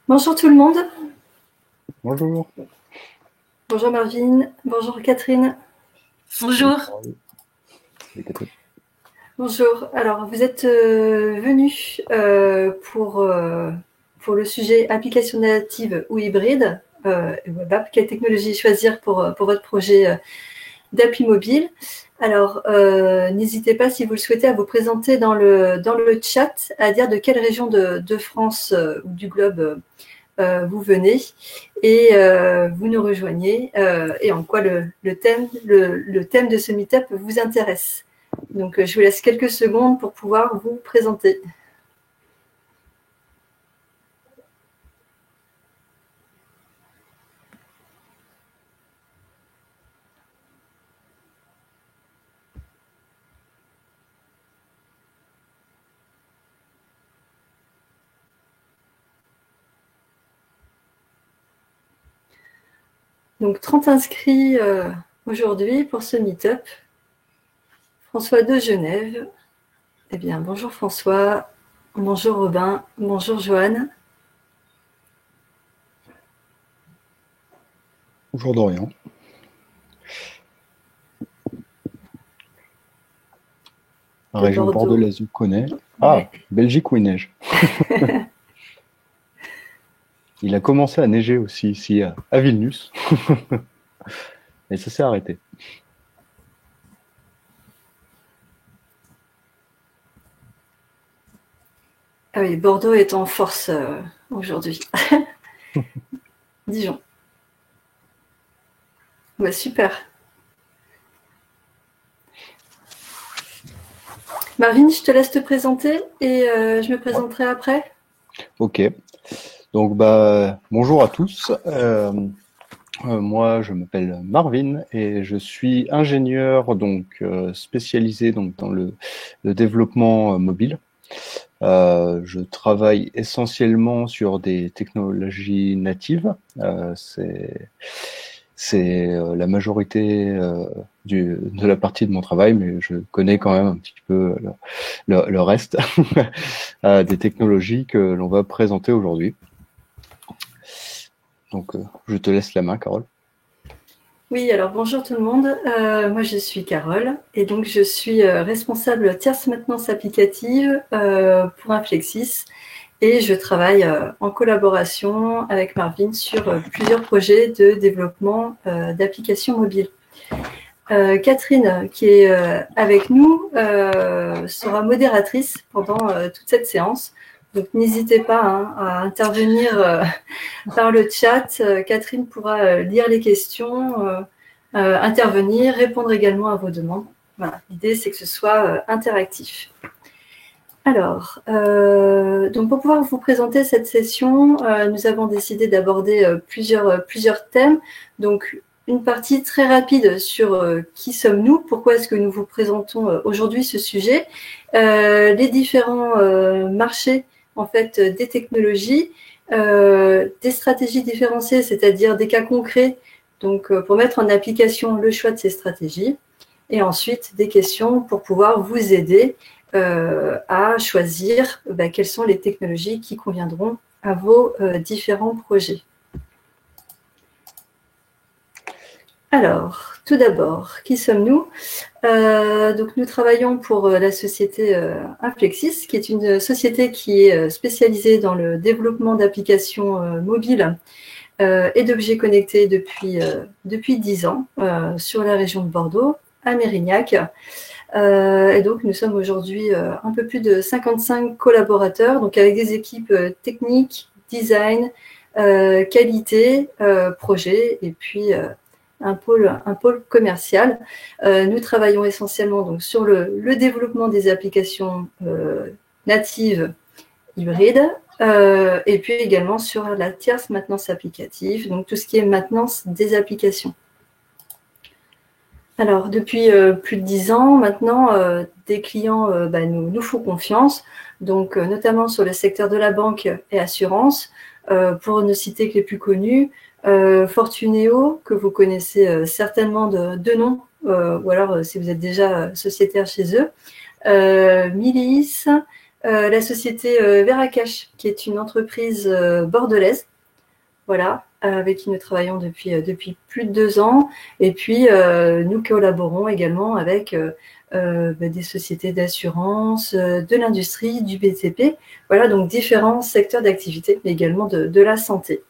Bonjour tout le monde. Bonjour. Bonjour Marvin. Bonjour Catherine. Bonjour. Salut, Catherine. Bonjour. Alors, vous êtes venus pour le sujet application native ou hybride et web app. Quelle technologie choisir pour votre projet d'appli mobile? Alors, n'hésitez pas, si vous le souhaitez, à vous présenter dans le chat, à dire de quelle région de France ou du globe vous venez et vous nous rejoignez et en quoi le thème de ce meet-up vous intéresse. Donc, je vous laisse quelques secondes pour pouvoir vous présenter. Donc, 30 inscrits aujourd'hui pour ce meet-up. François de Genève. Eh bien, bonjour François, bonjour Robin, bonjour Joanne. Bonjour Dorian. La région bordelaise, vous connaît. Ah, ouais. Belgique où il neige. Il a commencé à neiger aussi ici à Vilnius. Et ça s'est arrêté. Ah oui, Bordeaux est en force aujourd'hui. Dijon. Ouais, super. Marvin, je te laisse te présenter et je me présenterai après. Ok. Donc, bonjour à tous. Moi, je m'appelle Marvin et je suis ingénieur spécialisé dans le développement mobile. Je travaille essentiellement sur des technologies natives. C'est la majorité de la partie de mon travail, mais je connais quand même un petit peu le reste des technologies que l'on va présenter aujourd'hui. Donc, je te laisse la main, Carole. Oui, alors bonjour tout le monde. Moi, je suis Carole et donc je suis responsable tierce maintenance applicative pour Inflexis et je travaille en collaboration avec Marvin sur plusieurs projets de développement d'applications mobiles. Catherine, qui est avec nous, sera modératrice pendant toute cette séance. Donc, n'hésitez pas à intervenir par le chat. Catherine pourra lire les questions, intervenir, répondre également à vos demandes. Voilà. L'idée, c'est que ce soit interactif. Alors, donc pour pouvoir vous présenter cette session, nous avons décidé d'aborder plusieurs thèmes. Donc, une partie très rapide sur qui sommes-nous, pourquoi est-ce que nous vous présentons aujourd'hui ce sujet, les différents marchés en fait des technologies, des stratégies différenciées, c'est-à-dire des cas concrets, donc pour mettre en application le choix de ces stratégies, et ensuite des questions pour pouvoir vous aider à choisir quelles sont les technologies qui conviendront à vos différents projets. Alors, tout d'abord, qui sommes-nous? Donc, nous travaillons pour la société Inflexis, qui est une société qui est spécialisée dans le développement d'applications mobiles et d'objets connectés depuis 10 ans sur la région de Bordeaux, à Mérignac. Et donc, nous sommes aujourd'hui un peu plus de 55 collaborateurs, donc avec des équipes techniques, design, qualité, projet, et puis un pôle commercial. Nous travaillons essentiellement donc, sur le développement des applications natives hybrides, et puis également sur la tierce maintenance applicative, donc tout ce qui est maintenance des applications. Alors, depuis plus de 10 ans maintenant, des clients nous font confiance, donc notamment sur le secteur de la banque et assurance, pour ne citer que les plus connus, Fortuneo, que vous connaissez certainement de nom, ou alors si vous êtes déjà sociétaire chez eux, Miliis, la société Veracash, qui est une entreprise bordelaise, voilà, avec qui nous travaillons depuis plus de 2 ans. Et puis, nous collaborons également avec des sociétés d'assurance, de l'industrie, du BTP. Voilà, donc différents secteurs d'activité, mais également de la santé.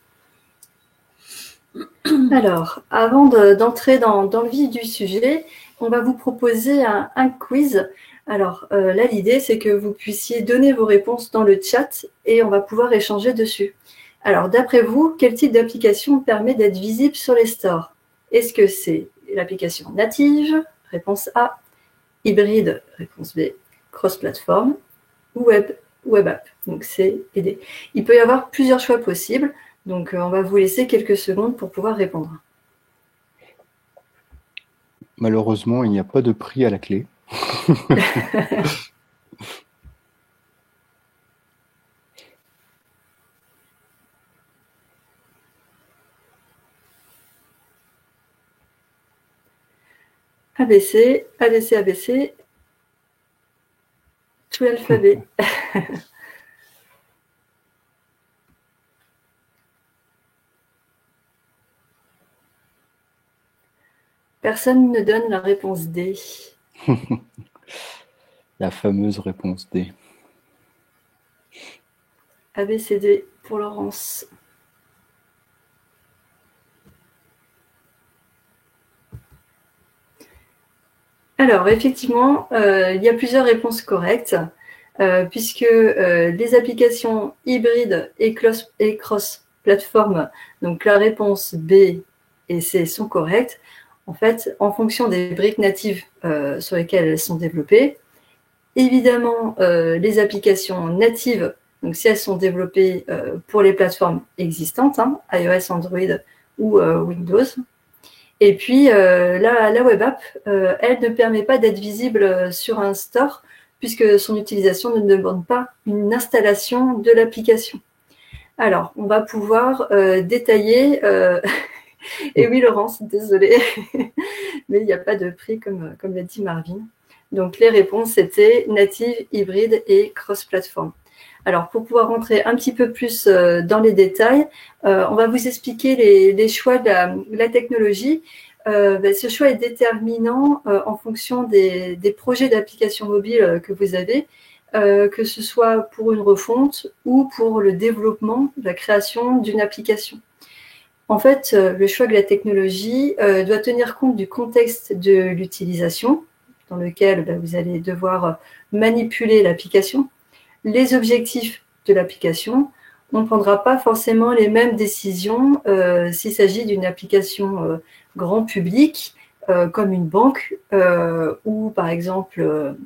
Alors, avant d'entrer dans le vif du sujet, on va vous proposer un quiz. Alors là, l'idée, c'est que vous puissiez donner vos réponses dans le chat et on va pouvoir échanger dessus. Alors, d'après vous, quel type d'application permet d'être visible sur les stores? Est-ce que c'est l'application native? Réponse A. Hybride? Réponse B. Cross-platform? Ou web app? Donc C et D. Il peut y avoir plusieurs choix possibles. Donc, on va vous laisser quelques secondes pour pouvoir répondre. Malheureusement, il n'y a pas de prix à la clé. ABC, ABC, ABC. Tout l'alphabet. Personne ne donne la réponse D. La fameuse réponse D. ABCD pour Laurence. Alors, effectivement, il y a plusieurs réponses correctes, puisque les applications hybrides et cross-platform, donc la réponse B et C sont correctes, en fait, en fonction des briques natives sur lesquelles elles sont développées. Évidemment, les applications natives, donc si elles sont développées pour les plateformes existantes, hein, iOS, Android ou Windows. Et puis, la web app, elle ne permet pas d'être visible sur un store puisque son utilisation ne demande pas une installation de l'application. Alors, on va pouvoir détailler. Et oui, Laurence, désolée, mais il n'y a pas de prix comme l'a dit Marvin. Donc, les réponses étaient native, hybride et cross-platform. Alors, pour pouvoir rentrer un petit peu plus dans les détails, on va vous expliquer les choix de la technologie. Ce choix est déterminant en fonction des projets d'application mobile que vous avez, que ce soit pour une refonte ou pour le développement, la création d'une application. En fait, le choix de la technologie doit tenir compte du contexte de l'utilisation, dans lequel vous allez devoir manipuler l'application, les objectifs de l'application. On ne prendra pas forcément les mêmes décisions s'il s'agit d'une application grand public, comme une banque, ou par exemple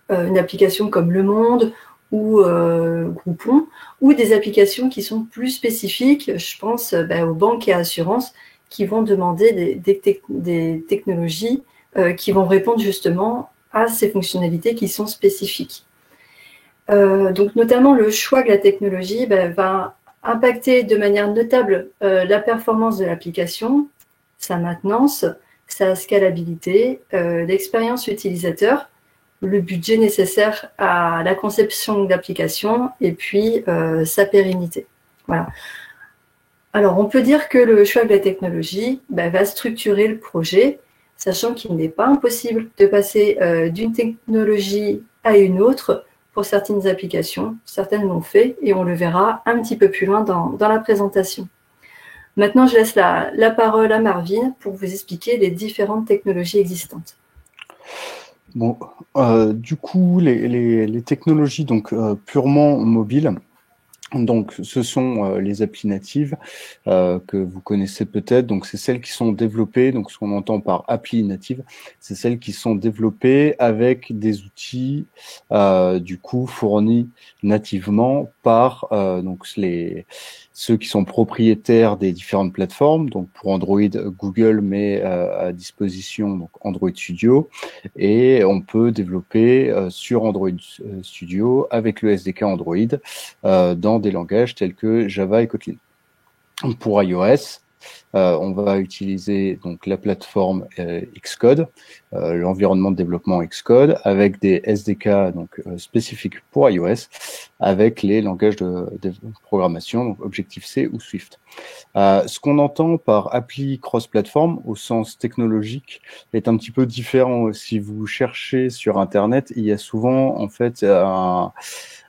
une application comme Le Monde ou Groupon, ou des applications qui sont plus spécifiques, je pense aux banques et assurances qui vont demander des technologies qui vont répondre justement à ces fonctionnalités qui sont spécifiques. Donc notamment le choix de la technologie va impacter de manière notable la performance de l'application, sa maintenance, sa scalabilité, l'expérience utilisateur, le budget nécessaire à la conception de l'application et puis sa pérennité. Voilà. Alors, on peut dire que le choix de la technologie va structurer le projet, sachant qu'il n'est pas impossible de passer d'une technologie à une autre pour certaines applications. Certaines l'ont fait et on le verra un petit peu plus loin dans la présentation. Maintenant, je laisse la parole à Marvin pour vous expliquer les différentes technologies existantes. Bon, du coup, les technologies donc purement mobiles, donc ce sont les applis natives que vous connaissez peut-être. Donc c'est celles qui sont développées. Donc ce qu'on entend par appli native, c'est celles qui sont développées avec des outils du coup fournis nativement par donc ceux qui sont propriétaires des différentes plateformes. Donc pour Android, Google met à disposition donc Android Studio et on peut développer sur Android Studio avec le SDK Android dans des langages tels que Java et Kotlin. Pour iOS, on va utiliser donc la plateforme Xcode, l'environnement de développement Xcode, avec des SDK donc spécifiques pour iOS, avec les langages de programmation, donc Objective-C ou Swift. Ce qu'on entend par appli cross-platform au sens technologique est un petit peu différent. Si vous cherchez sur Internet, il y a souvent en fait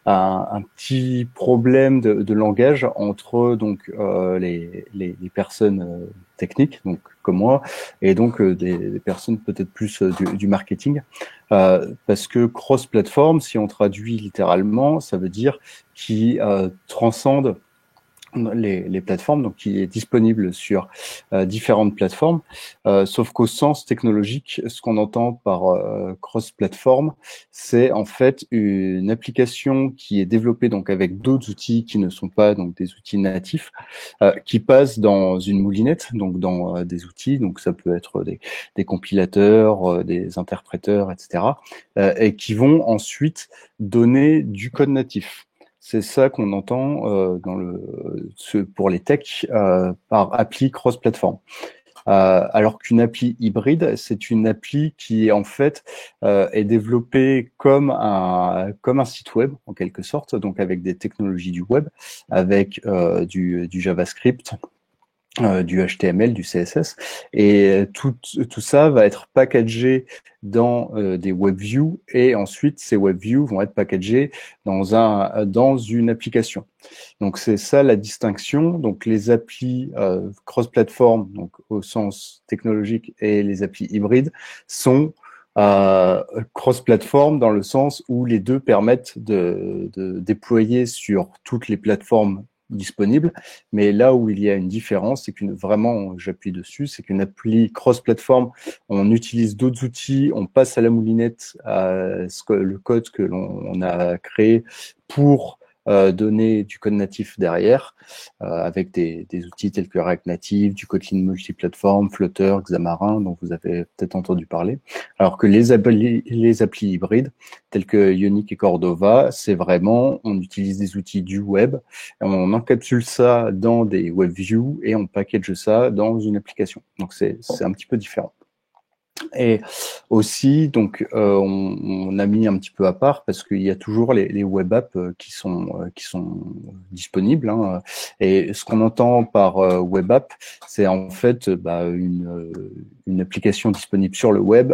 un petit problème de langage entre donc les personnes techniques, donc comme moi, et donc des personnes peut-être plus du marketing, parce que cross-platform, si on traduit littéralement, ça veut dire qui transcende les plateformes, donc qui est disponible sur différentes plateformes, sauf qu'au sens technologique, ce qu'on entend par cross-platform, c'est en fait une application qui est développée donc avec d'autres outils qui ne sont pas donc des outils natifs, qui passent dans une moulinette, donc dans des outils, donc ça peut être des compilateurs, des interpréteurs, etc., et qui vont ensuite donner du code natif. C'est ça qu'on entend pour les techs par appli cross-platform. Alors qu'une appli hybride, c'est une appli qui en fait est développée comme un site web en quelque sorte, donc avec des technologies du web, avec du JavaScript, du HTML, du CSS, et tout ça va être packagé dans des WebViews, et ensuite ces WebViews vont être packagés dans une application. Donc c'est ça la distinction. Donc les applis cross-platform, donc au sens technologique, et les applis hybrides sont cross-platform dans le sens où les deux permettent de déployer sur toutes les plateformes disponible, mais là où il y a une différence, c'est qu'une vraiment, j'appuie dessus, c'est qu'une appli cross-platform, on utilise d'autres outils, on passe à la moulinette le code que l'on a créé pour donner du code natif derrière, avec des outils tels que React Native, du Kotlin multiplateforme, Flutter, Xamarin, dont vous avez peut-être entendu parler. Alors que les applis hybrides, tels que Ionic et Cordova, c'est vraiment, on utilise des outils du web, on encapsule ça dans des WebViews et on package ça dans une application. Donc c'est un petit peu différent. Et aussi, donc, on a mis un petit peu à part parce qu'il y a toujours les web apps qui sont disponibles. Hein. Et ce qu'on entend par web app, c'est en fait une application disponible sur le web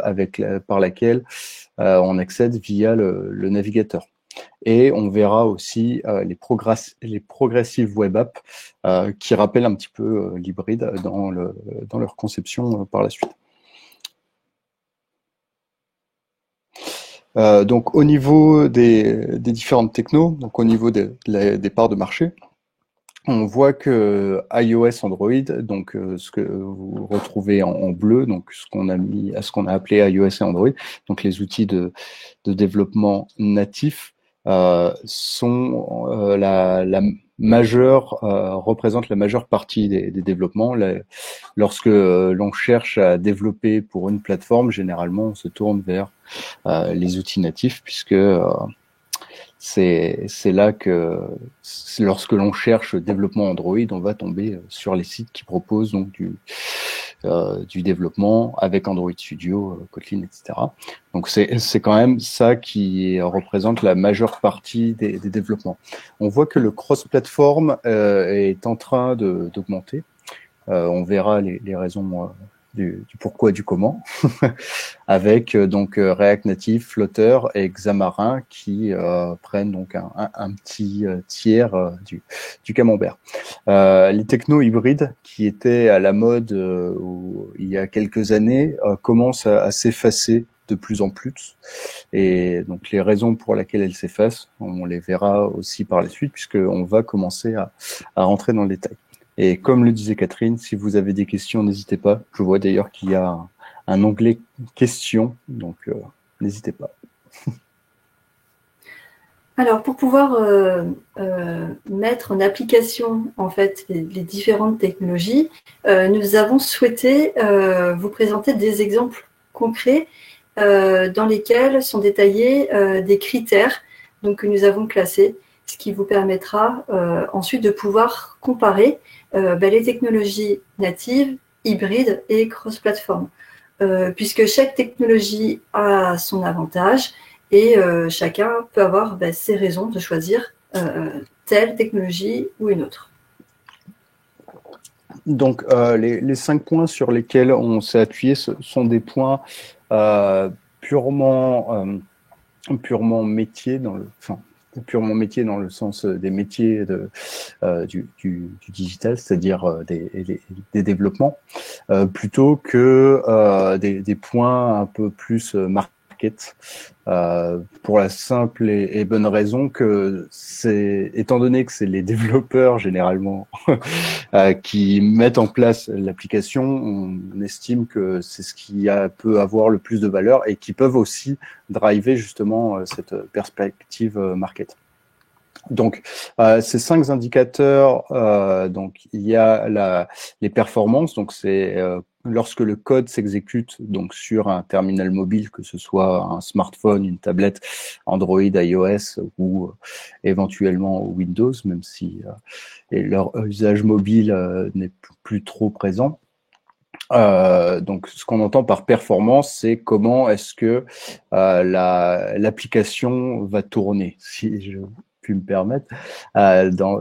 par laquelle on accède via le navigateur. Et on verra aussi les progressive web apps qui rappellent un petit peu l'hybride dans leur conception par la suite. Donc au niveau des différentes technos, donc au niveau des parts de marché, on voit que iOS, Android, donc ce que vous retrouvez en bleu, donc ce qu'on a appelé iOS et Android, donc les outils de développement natif, sont représentent la majeure partie des développements. Lorsque l'on cherche à développer pour une plateforme, généralement on se tourne vers les outils natifs, puisque c'est là que lorsque l'on cherche développement Android, on va tomber sur les sites qui proposent donc du développement avec Android Studio, Kotlin, etc. Donc c'est quand même ça qui représente la majeure partie des développements. On voit que le cross-platform est en train d'augmenter. On verra les raisons du pourquoi, du comment, avec donc React Native, Flutter et Xamarin qui prennent donc un petit tiers du camembert. Les technos hybrides qui étaient à la mode il y a quelques années commencent à s'effacer de plus en plus, et donc les raisons pour lesquelles elles s'effacent, on les verra aussi par la suite, puisqu'on va commencer à rentrer dans le détail. Et comme le disait Catherine, si vous avez des questions, n'hésitez pas. Je vois d'ailleurs qu'il y a un onglet questions, donc n'hésitez pas. Alors, pour pouvoir mettre en application en fait les différentes technologies, nous avons souhaité vous présenter des exemples concrets dans lesquels sont détaillés des critères donc, que nous avons classés. ce qui vous permettra ensuite de pouvoir comparer les technologies natives, hybrides et cross-platform. Puisque chaque technologie a son avantage et chacun peut avoir ses raisons de choisir telle technologie ou une autre. Donc, les 5 points sur lesquels on s'est appuyé sont des points purement métier purement métier dans le sens des métiers du digital, c'est-à-dire des développements, plutôt que des points un peu plus market, pour la simple et bonne raison que étant donné que c'est les développeurs généralement qui mettent en place l'application, on estime que c'est ce qui peut avoir le plus de valeur et qui peuvent aussi driver justement cette perspective market. Donc, ces 5 indicateurs, donc il y a les performances, donc c'est lorsque le code s'exécute donc sur un terminal mobile, que ce soit un smartphone, une tablette, Android, iOS ou éventuellement Windows, même si leur usage mobile n'est plus trop présent. Donc, ce qu'on entend par performance, c'est comment est-ce que l'application va tourner, si je puis me permettre.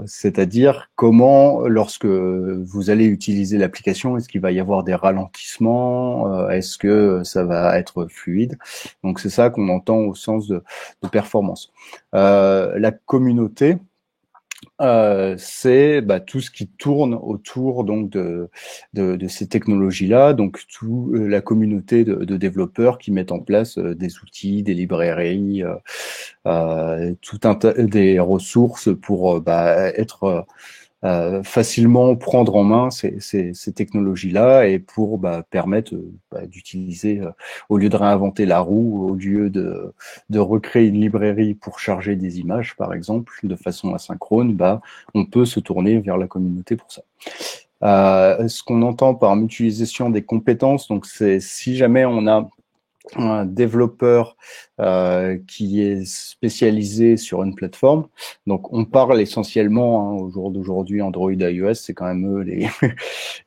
C'est-à-dire comment, lorsque vous allez utiliser l'application, est-ce qu'il va y avoir des ralentissements, est-ce que ça va être fluide. Donc, c'est ça qu'on entend au sens de performance. La communauté, c'est tout ce qui tourne autour donc de ces technologies-là, donc la communauté de développeurs qui mettent en place des outils, des librairies, tout un tas des ressources pour être facilement prendre en main ces technologies-là et pour permettre d'utiliser, au lieu de réinventer la roue, au lieu de recréer une librairie pour charger des images, par exemple, de façon asynchrone, on peut se tourner vers la communauté pour ça. Ce qu'on entend par mutualisation des compétences, donc c'est si jamais on a un développeur qui est spécialisé sur une plateforme. Donc, on parle essentiellement, au jour d'aujourd'hui, Android et iOS, c'est quand même eux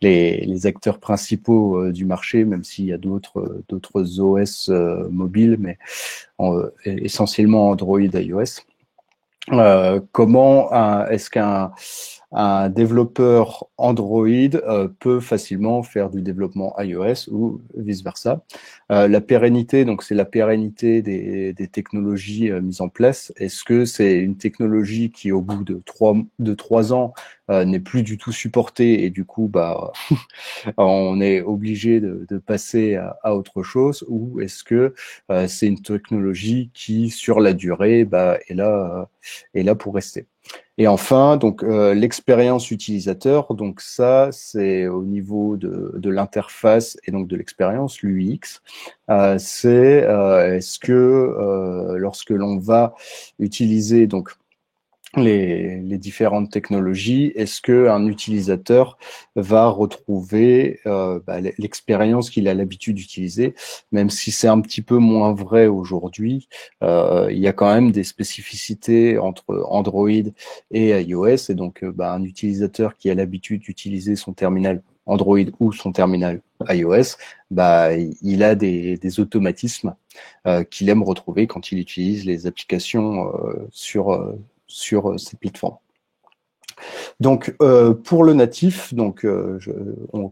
les acteurs principaux du marché, même s'il y a d'autres OS mobiles, mais essentiellement Android et iOS. Comment est-ce qu'un développeur Android peut facilement faire du développement iOS ou vice-versa. La pérennité, donc c'est la pérennité des technologies mises en place. Est-ce que c'est une technologie qui, au bout de 3 ans, n'est plus du tout supportée et du coup, on est obligé de passer à autre chose, ou est-ce que c'est une technologie qui, sur la durée, est là pour rester. Et enfin, donc l'expérience utilisateur, donc ça c'est au niveau de l'interface et donc de l'expérience, l'UX. C'est est-ce que lorsque l'on va utiliser donc les différentes technologies, est-ce que un utilisateur va retrouver l'expérience qu'il a l'habitude d'utiliser, même si c'est un petit peu moins vrai aujourd'hui. Il y a quand même des spécificités entre Android et iOS, et donc un utilisateur qui a l'habitude d'utiliser son terminal Android ou son terminal iOS, il a des automatismes qu'il aime retrouver quand il utilise les applications sur ces plateformes. Donc pour le natif, donc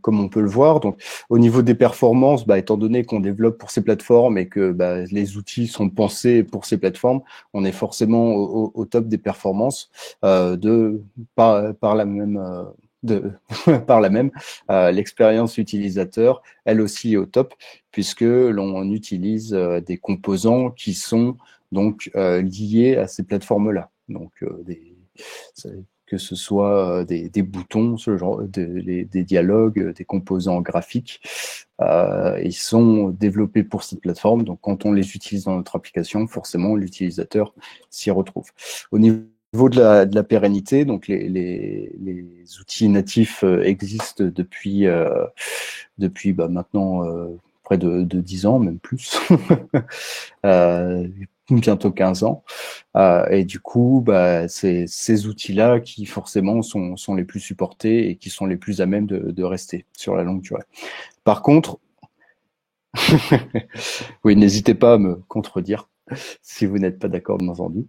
comme on peut le voir, donc au niveau des performances, étant donné qu'on développe pour ces plateformes et que les outils sont pensés pour ces plateformes, on est forcément au top des performances par la même l'expérience utilisateur, elle aussi est au top, puisque l'on utilise des composants qui sont donc liés à ces plateformes-là. Donc que ce soit des boutons, ce genre, des dialogues, des composants graphiques, ils sont développés pour cette plateforme. Donc quand on les utilise dans notre application, forcément l'utilisateur s'y retrouve. Au niveau de la pérennité, donc les outils natifs existent depuis maintenant près de 10 ans, même plus, bientôt 15 ans. Et du coup, c'est ces outils-là qui forcément sont les plus supportés et qui sont les plus à même de rester sur la longue durée. Par contre, oui, n'hésitez pas à me contredire si vous n'êtes pas d'accord, bien entendu.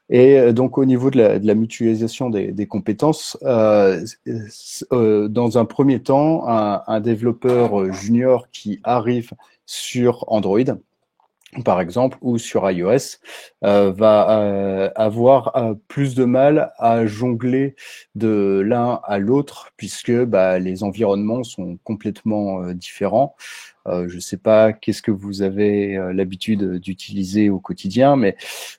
Et donc, au niveau de la mutualisation des compétences, dans un premier temps, un développeur junior qui arrive sur Android, par exemple, ou sur iOS, va avoir plus de mal à jongler de l'un à l'autre, puisque les environnements sont complètement différents. Je ne sais pas qu'est-ce que vous avez l'habitude d'utiliser au quotidien, mais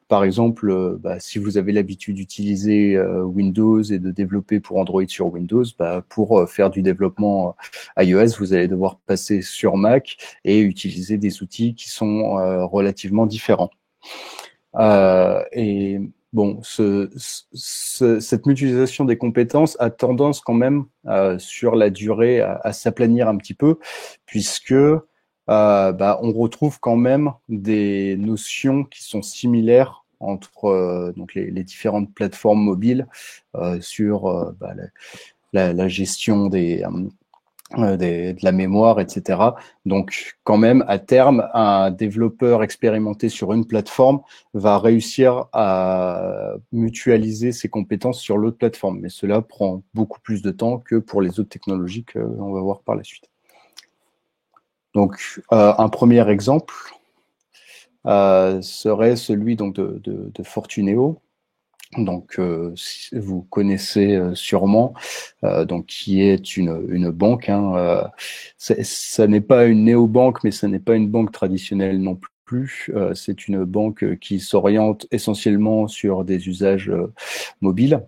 par exemple, si vous avez l'habitude d'utiliser Windows et de développer pour Android sur Windows, pour faire du développement iOS, vous allez devoir passer sur Mac et utiliser des outils qui sont relativement différents. Et bon, cette mutualisation des compétences a tendance quand même sur la durée à s'aplanir un petit peu, puisque on retrouve quand même des notions qui sont similaires entre donc les différentes plateformes mobiles sur la gestion de la mémoire, etc. Donc, quand même, à terme, un développeur expérimenté sur une plateforme va réussir à mutualiser ses compétences sur l'autre plateforme. Mais cela prend beaucoup plus de temps que pour les autres technologies qu'on va voir par la suite. Donc, un premier exemple serait celui donc de Fortuneo. Donc, si vous connaissez sûrement, donc qui est une banque. Ça n'est pas une néobanque, mais ça n'est pas une banque traditionnelle non plus. C'est une banque qui s'oriente essentiellement sur des usages mobiles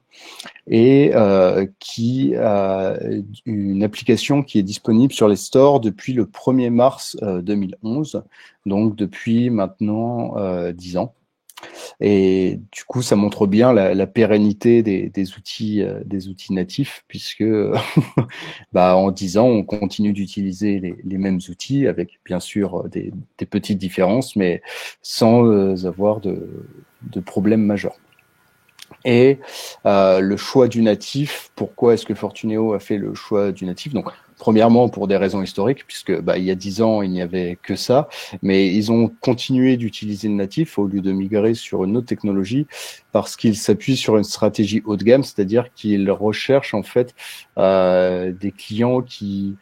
et qui a une application qui est disponible sur les stores depuis le 1er mars 2011, donc depuis maintenant 10 ans. Et du coup, ça montre bien la pérennité des outils natifs, puisque en 10 ans, on continue d'utiliser les mêmes outils avec bien sûr des petites différences, mais sans avoir de problèmes majeurs. Et le choix du natif, pourquoi est-ce que Fortuneo a fait le choix du natif? Donc, premièrement, pour des raisons historiques, puisque il y a 10 ans, il n'y avait que ça, mais ils ont continué d'utiliser le natif au lieu de migrer sur une autre technologie, parce qu'ils s'appuient sur une stratégie haut de gamme, c'est-à-dire qu'ils recherchent en fait des clients qui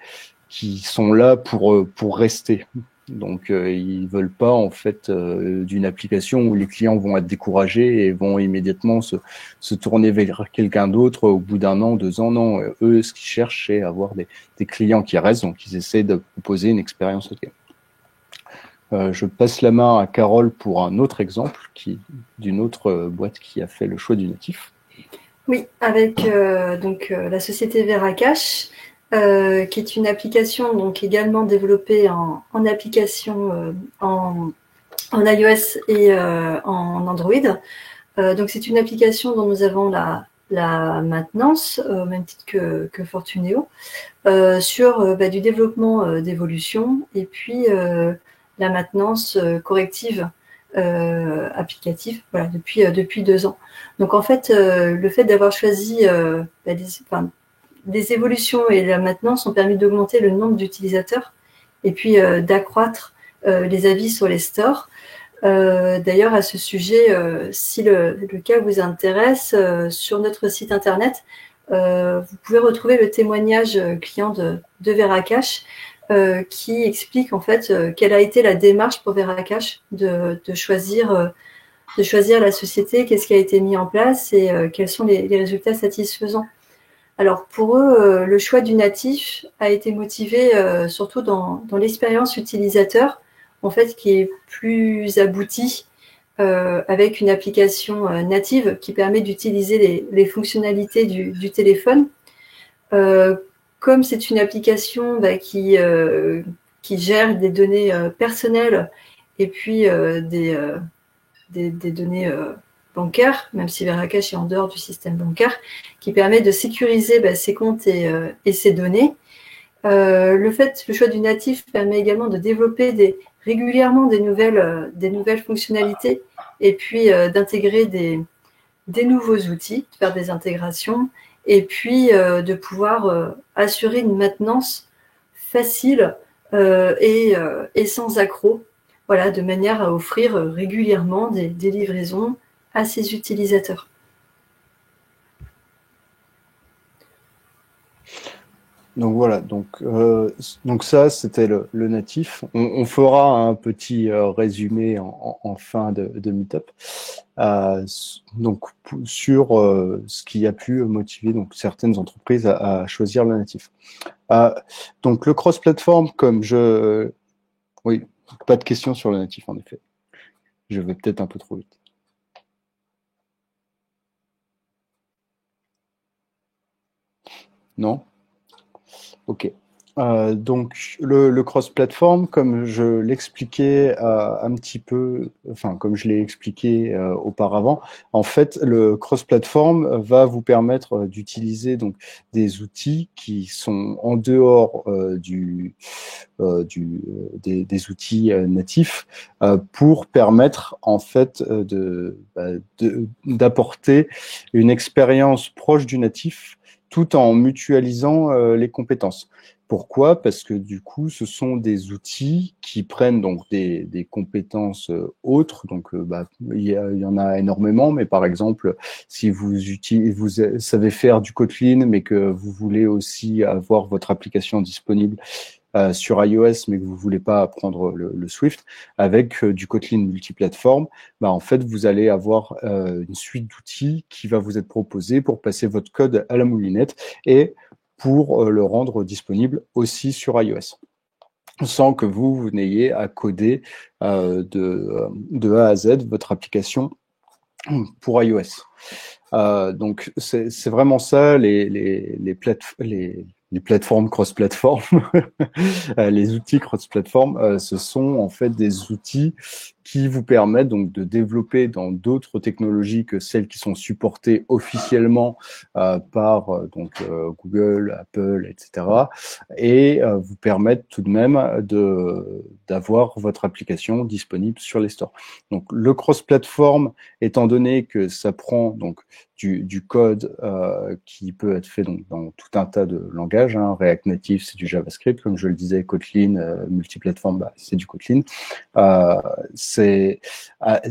sont là pour rester. Donc, ils veulent pas en fait d'une application où les clients vont être découragés et vont immédiatement se tourner vers quelqu'un d'autre au bout d'un an, 2 ans. Non, eux, ce qu'ils cherchent, c'est avoir des clients qui restent. Donc, ils essaient de proposer une expérience haut de gamme. Je passe la main à Carole pour un autre exemple d'une autre boîte qui a fait le choix du natif. Oui, avec la société Veracache, qui est une application donc également développée en application en iOS et en Android. Donc c'est une application dont nous avons la maintenance, au même titre que Fortuneo, sur du développement d'évolution et puis la maintenance corrective applicative, voilà, depuis 2 ans. Donc en fait, le fait d'avoir choisi des évolutions et la maintenance ont permis d'augmenter le nombre d'utilisateurs et puis d'accroître les avis sur les stores. D'ailleurs, à ce sujet, si le cas vous intéresse, sur notre site internet, vous pouvez retrouver le témoignage client de Veracache qui explique en fait quelle a été la démarche pour Veracache de choisir la société, qu'est-ce qui a été mis en place et quels sont les résultats satisfaisants. Alors pour eux, le choix du natif a été motivé surtout dans l'expérience utilisateur, en fait, qui est plus aboutie avec une application native qui permet d'utiliser les fonctionnalités du téléphone. Comme c'est une application qui gère des données personnelles et puis des données bancaires, même si Veracache est en dehors du système bancaire, qui permet de sécuriser ses comptes et ses données. Le choix du natif permet également de développer régulièrement des nouvelles fonctionnalités et puis d'intégrer des nouveaux outils, de faire des intégrations et puis de pouvoir assurer une maintenance facile et sans accroc, voilà, de manière à offrir régulièrement des livraisons à ses utilisateurs. Donc voilà, donc ça c'était le natif. On fera un petit résumé en fin de meet-up. Donc sur ce qui a pu motiver donc certaines entreprises à choisir le natif. Donc le cross-platform, oui, pas de question sur le natif en effet. Je vais peut-être un peu trop vite. Non? Ok. Donc le cross-platform, comme je l'expliquais un petit peu, enfin comme je l'ai expliqué auparavant, en fait le cross-platform va vous permettre d'utiliser donc des outils qui sont en dehors des outils natifs pour permettre en fait d'apporter une expérience proche du natif tout en mutualisant les compétences. Pourquoi? Parce que du coup, ce sont des outils qui prennent donc des compétences autres. Donc, il y en a énormément, mais par exemple, si vous savez faire du Kotlin, mais que vous voulez aussi avoir votre application disponible sur iOS, mais que vous voulez pas apprendre le Swift, avec du Kotlin multiplateforme, en fait, vous allez avoir une suite d'outils qui va vous être proposée pour passer votre code à la moulinette et pour le rendre disponible aussi sur iOS, sans que vous n'ayez à coder de A à Z votre application pour iOS. Donc c'est vraiment ça les plateformes cross-platform, les outils cross-platform, ce sont en fait des outils qui vous permettent donc de développer dans d'autres technologies que celles qui sont supportées officiellement par Google, Apple, etc. Et vous permettent tout de même d'avoir votre application disponible sur les stores. Donc le cross-platform, étant donné que ça prend donc du code qui peut être fait donc, dans tout un tas de langages. React Native, c'est du JavaScript, comme je le disais, Kotlin, multiplateforme, c'est du Kotlin. C'est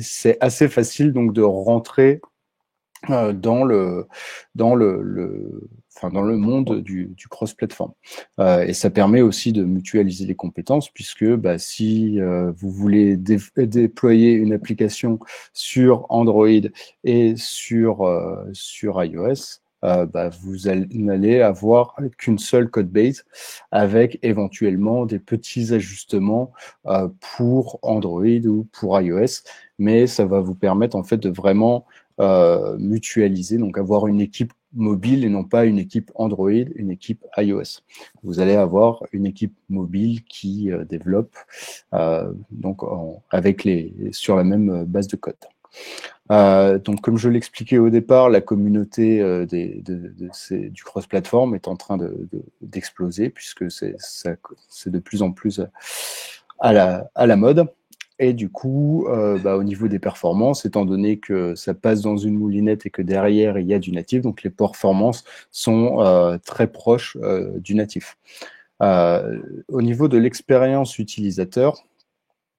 assez facile donc de rentrer dans le monde du cross-platform. Et ça permet aussi de mutualiser les compétences puisque si vous voulez déployer une application sur Android et sur iOS, vous n'allez avoir qu'une seule code base avec éventuellement des petits ajustements pour Android ou pour iOS, mais ça va vous permettre en fait de vraiment mutualiser, donc avoir une équipe mobile et non pas une équipe Android, une équipe iOS. Vous allez avoir une équipe mobile qui développe sur la même base de code. Donc, comme je l'expliquais au départ, la communauté du cross-platform est en train d'exploser puisque c'est de plus en plus à la mode. Et du coup, au niveau des performances, étant donné que ça passe dans une moulinette et que derrière, il y a du natif, donc les performances sont très proches du natif. Au niveau de l'expérience utilisateur,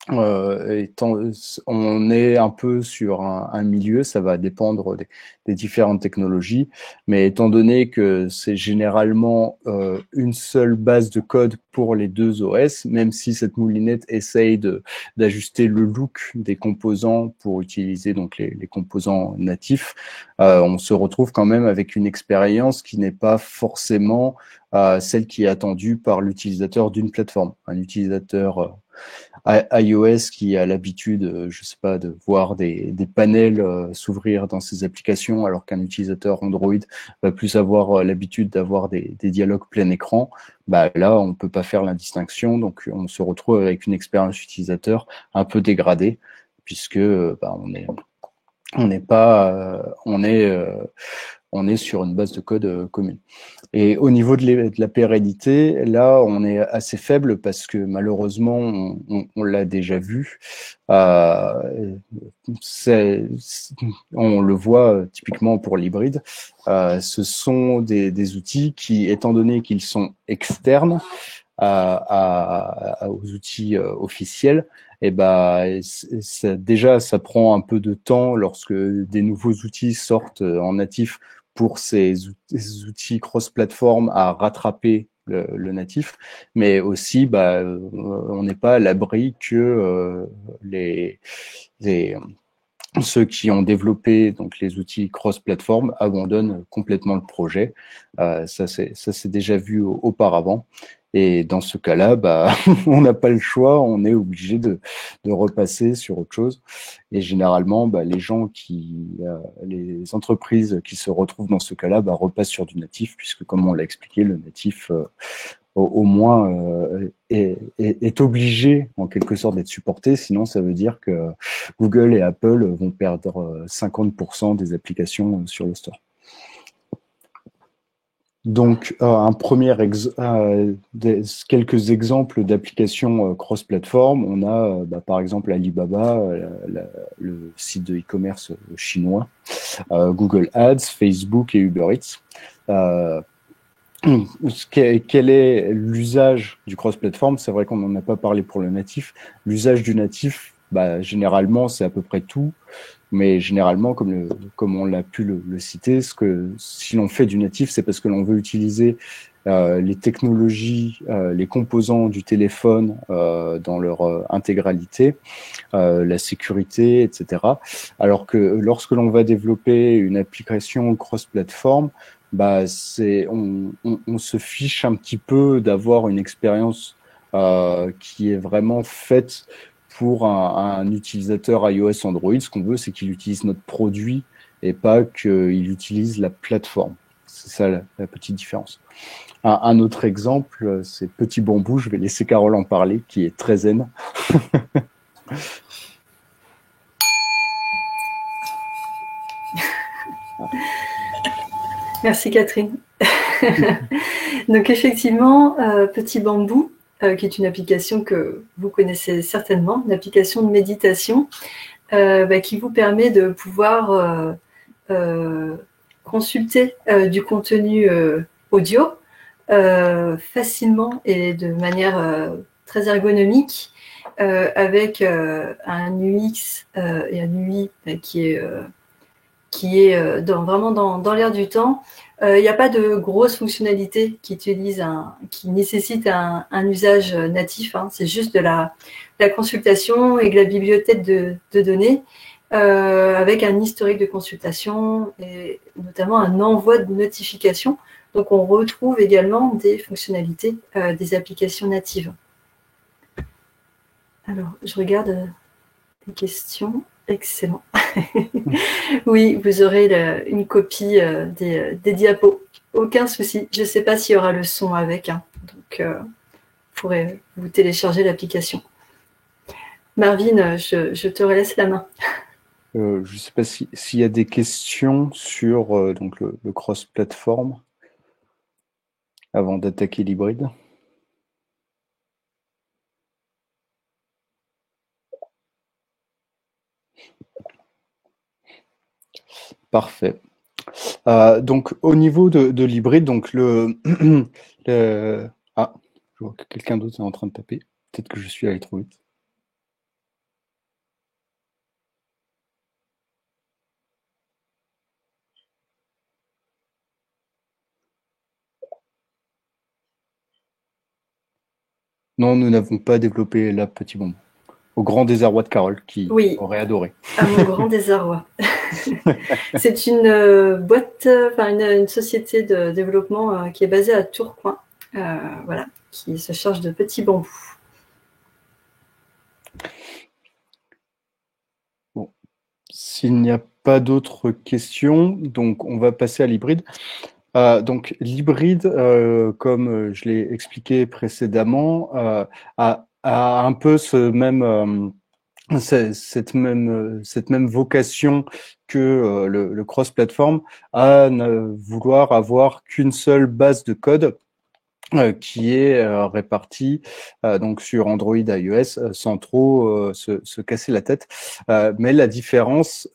on est un peu sur un milieu, ça va dépendre des différentes technologies, mais étant donné que c'est généralement une seule base de code pour les deux OS, même si cette moulinette essaye d'ajuster le look des composants pour utiliser donc les composants natifs, on se retrouve quand même avec une expérience qui n'est pas forcément celle qui est attendue par l'utilisateur d'une plateforme. Un utilisateur iOS qui a l'habitude, je sais pas, de voir des panels s'ouvrir dans ses applications, alors qu'un utilisateur Android va plus avoir l'habitude d'avoir des dialogues plein écran. Là, on peut pas faire la distinction, donc on se retrouve avec une expérience utilisateur un peu dégradée, puisque on est on est sur une base de code commune. Et au niveau de la pérennité, là, on est assez faible parce que malheureusement, on l'a déjà vu. On le voit typiquement pour l'hybride. Ce sont des outils qui, étant donné qu'ils sont externes aux outils officiels, et déjà ça prend un peu de temps lorsque des nouveaux outils sortent en natif pour ces outils cross-platform à rattraper le natif, mais aussi on n'est pas à l'abri que ceux qui ont développé donc les outils cross-platform abandonnent complètement le projet. Ça c'est déjà vu auparavant. Et dans ce cas-là, on n'a pas le choix, on est obligé de repasser sur autre chose. Et généralement, les entreprises qui se retrouvent dans ce cas-là, repassent sur du natif, puisque comme on l'a expliqué, le natif au moins est obligé en quelque sorte d'être supporté. Sinon, ça veut dire que Google et Apple vont perdre 50% des applications sur le store. Donc, quelques exemples d'applications cross-platform. On a par exemple Alibaba, le site de e-commerce chinois, Google Ads, Facebook et Uber Eats. Quel est l'usage du cross-platform? C'est vrai qu'on n'en a pas parlé pour le natif. L'usage du natif, généralement, c'est à peu près tout. Mais généralement, comme on l'a pu le citer, si l'on fait du natif, c'est parce que l'on veut utiliser les technologies, les composants du téléphone dans leur intégralité, la sécurité, etc. Alors que lorsque l'on va développer une application cross-platform, on se fiche un petit peu d'avoir une expérience qui est vraiment faite pour un utilisateur iOS Android. Ce qu'on veut, c'est qu'il utilise notre produit et pas qu'il utilise la plateforme. C'est ça la petite différence. Un autre exemple, c'est Petit Bambou. Je vais laisser Carole en parler, qui est très zen. Merci Catherine. Donc effectivement, Petit Bambou, qui est une application que vous connaissez certainement, une application de méditation qui vous permet de pouvoir consulter du contenu audio facilement et de manière très ergonomique avec un UX et un UI qui est vraiment dans l'air du temps. Il n'y a pas de grosses fonctionnalités qui nécessitent un usage natif. C'est juste de la consultation et de la bibliothèque de données avec un historique de consultation et notamment un envoi de notifications. Donc, on retrouve également des fonctionnalités des applications natives. Alors, je regarde les questions. Excellent. Oui, vous aurez une copie des diapos. Aucun souci. Je ne sais pas s'il y aura le son avec. Donc, vous pourrez vous télécharger l'application. Marvin, je te relaisse la main. Je ne sais pas s'il y a des questions sur donc le cross-platform avant d'attaquer l'hybride. Parfait. Donc au niveau de l'hybride, donc je vois que quelqu'un d'autre est en train de taper. Peut-être que je suis allé trop vite. Non, nous n'avons pas développé la Petit Bambou. Au grand désarroi de Carole, qui aurait adoré. À mon grand désarroi. C'est une boîte, une société de développement qui est basée à Tourcoing, voilà, qui se charge de Petit Bambou. Bon. S'il n'y a pas d'autres questions, donc on va passer à l'hybride. Donc l'hybride, comme je l'ai expliqué précédemment, a un peu cette même vocation que le cross-platform à ne vouloir avoir qu'une seule base de code qui est répartie donc sur Android, iOS, sans trop se casser la tête. Mais la différence,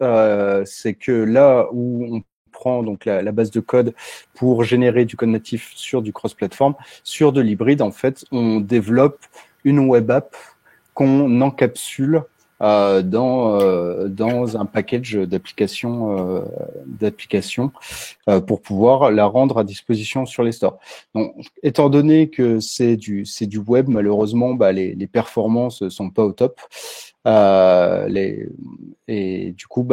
c'est que là où on prend donc la base de code pour générer du code natif sur du cross-platform, sur de l'hybride, en fait, on développe une web app qu'on encapsule dans un package d'applications pour pouvoir la rendre à disposition sur les stores. Donc, étant donné que c'est du web, malheureusement, les performances sont pas au top. Et du coup,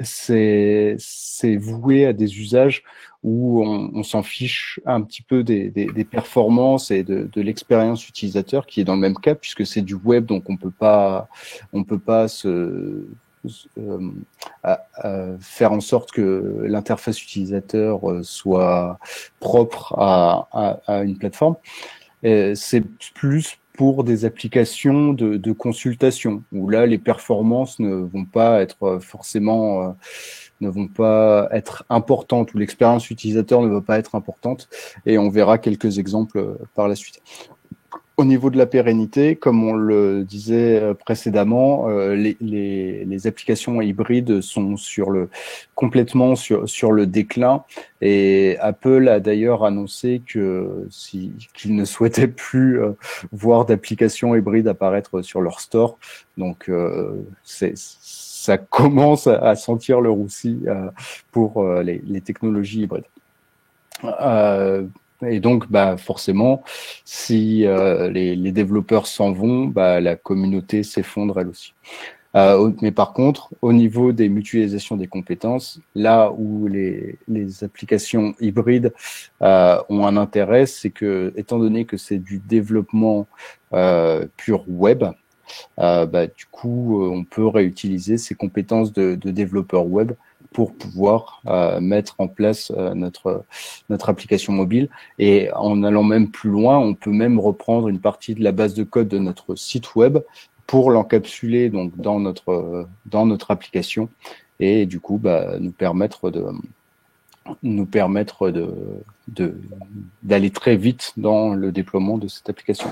c'est voué à des usages où on s'en fiche un petit peu des performances et de l'expérience utilisateur, qui est dans le même cas puisque c'est du web, donc on peut pas faire en sorte que l'interface utilisateur soit propre à une plateforme. C'est plus pour des applications de consultation, où là, les performances ne vont pas être forcément ne vont pas être importantes, où l'expérience utilisateur ne va pas être importante, et on verra quelques exemples par la suite. Au niveau de la pérennité, comme on le disait précédemment, les applications hybrides sont complètement sur le déclin, et Apple a d'ailleurs annoncé qu'il ne souhaitait plus voir d'applications hybrides apparaître sur leur store. Donc ça commence à sentir le roussi pour les technologies hybrides. Et donc, forcément, si les développeurs s'en vont, la communauté s'effondre elle aussi. Mais par contre, au niveau des mutualisations des compétences, là où les applications hybrides ont un intérêt, c'est que, étant donné que c'est du développement pur web, du coup, on peut réutiliser ces compétences de développeur web pour pouvoir mettre en place notre application mobile. Et en allant même plus loin, on peut même reprendre une partie de la base de code de notre site web pour l'encapsuler donc dans notre application, et du coup nous permettre d'aller très vite dans le déploiement de cette application.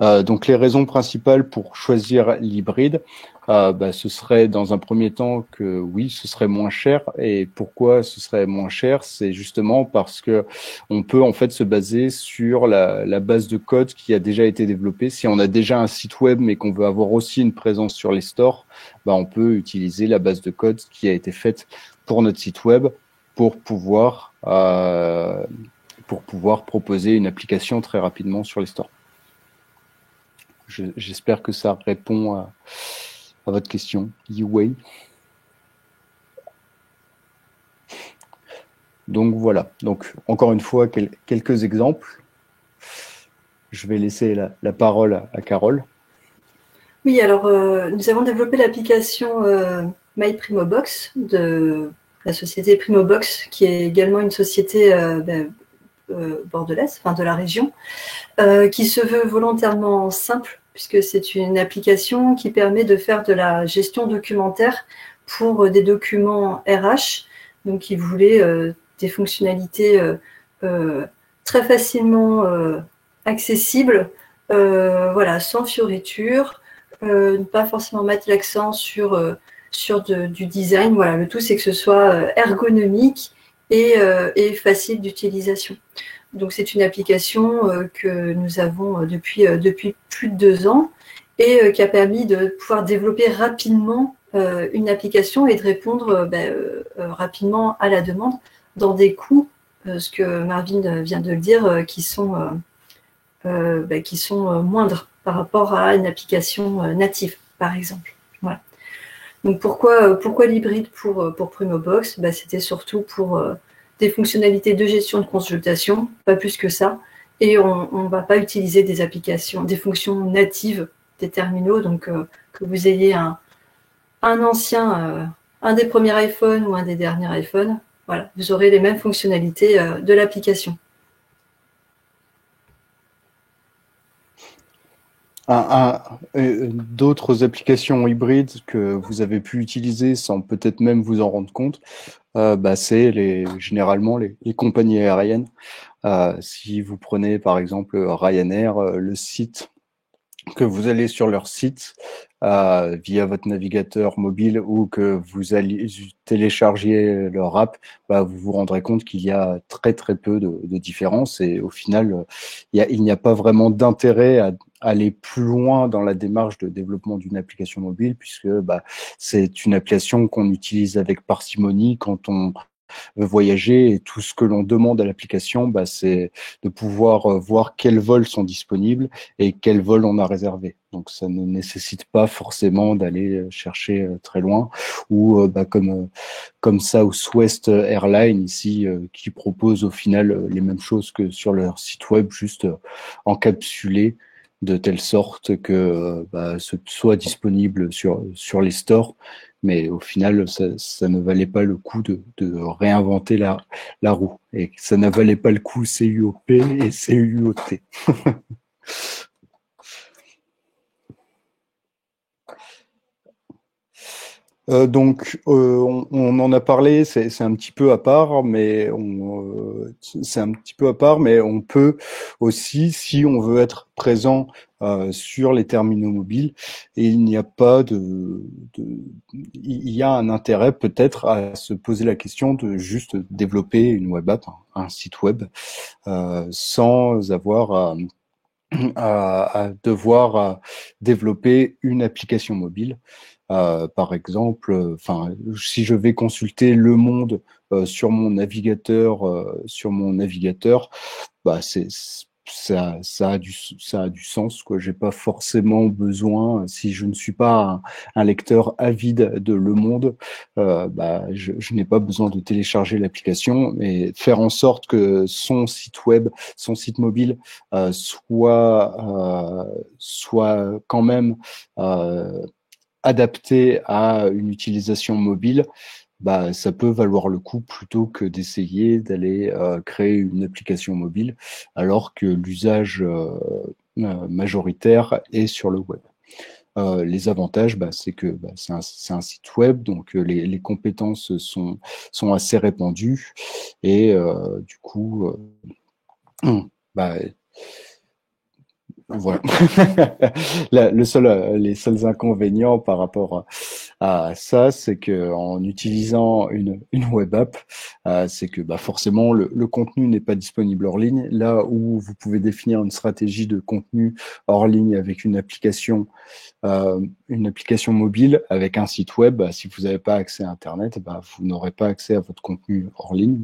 Donc les raisons principales pour choisir l'hybride, ce serait dans un premier temps que oui, ce serait moins cher. Et pourquoi ce serait moins cher? C'est justement parce que on peut en fait se baser sur la base de code qui a déjà été développée. Si on a déjà un site web mais qu'on veut avoir aussi une présence sur les stores, on peut utiliser la base de code qui a été faite pour notre site web pour pouvoir proposer une application très rapidement sur les stores. J'espère que ça répond à votre question, Yiwei. Donc voilà. Donc encore une fois, quelques exemples. Je vais laisser la parole à Carole. Oui, alors nous avons développé l'application MyPrimobox de la société Primobox, qui est également une société bordelaise, enfin de la région, qui se veut volontairement simple, puisque c'est une application qui permet de faire de la gestion documentaire pour des documents RH, donc qui voulait des fonctionnalités très facilement accessibles, sans fioriture, ne pas forcément mettre l'accent sur du design. Voilà, le tout c'est que ce soit ergonomique et facile d'utilisation. Donc c'est une application que nous avons depuis plus de 2 ans, et qui a permis de pouvoir développer rapidement une application et de répondre rapidement à la demande dans des coûts, ce que Marvin vient de le dire, qui sont moindres par rapport à une application native, par exemple. Voilà. Donc pourquoi l'hybride pour Primobox? C'était surtout pour des fonctionnalités de gestion de consultation, pas plus que ça. Et on ne va pas utiliser des applications, des fonctions natives des terminaux. Donc que vous ayez un ancien, un des premiers iPhones ou un des derniers iPhones, voilà, vous aurez les mêmes fonctionnalités de l'application. D'autres applications hybrides que vous avez pu utiliser sans peut-être même vous en rendre compte, c'est généralement les compagnies aériennes. Si vous prenez par exemple Ryanair, le site que vous allez sur leur site via votre navigateur mobile ou que vous allez télécharger leur app, vous vous rendrez compte qu'il y a très très peu de différence et au final, il n'y a pas vraiment d'intérêt à aller plus loin dans la démarche de développement d'une application mobile puisque c'est une application qu'on utilise avec parcimonie quand on voyager et tout ce que l'on demande à l'application, c'est de pouvoir voir quels vols sont disponibles et quels vols on a réservé. Donc ça ne nécessite pas forcément d'aller chercher très loin ou comme Southwest Airlines ici qui propose au final les mêmes choses que sur leur site web juste encapsulé de telle sorte que ce soit disponible sur les stores mais au final, ça ne valait pas le coup de réinventer la roue. Et ça ne valait pas le coup CUOP et CUOT. On en a parlé, c'est un petit peu à part, c'est un petit peu à part, mais on peut aussi, si on veut être présent sur les terminaux mobiles, et il n'y a pas il y a un intérêt peut-être à se poser la question de juste développer une web app, un site web, sans avoir à devoir développer une application mobile. Par exemple, si je vais consulter Le Monde sur mon navigateur, c'est ça a du sens quoi. J'ai pas forcément besoin, si je ne suis pas un lecteur avide de Le Monde, je n'ai pas besoin de télécharger l'application et faire en sorte que son site web, son site mobile soit quand même adapté à une utilisation mobile, ça peut valoir le coup plutôt que d'essayer d'aller créer une application mobile alors que l'usage majoritaire est sur le web. Les avantages, c'est que c'est un site web, donc les compétences sont assez répandues et du coup, bah, voilà. Les seuls inconvénients par rapport ça, c'est que en utilisant une web app, c'est que forcément le contenu n'est pas disponible hors ligne. Là où vous pouvez définir une stratégie de contenu hors ligne avec une application mobile avec un site web, si vous n'avez pas accès à Internet, vous n'aurez pas accès à votre contenu hors ligne.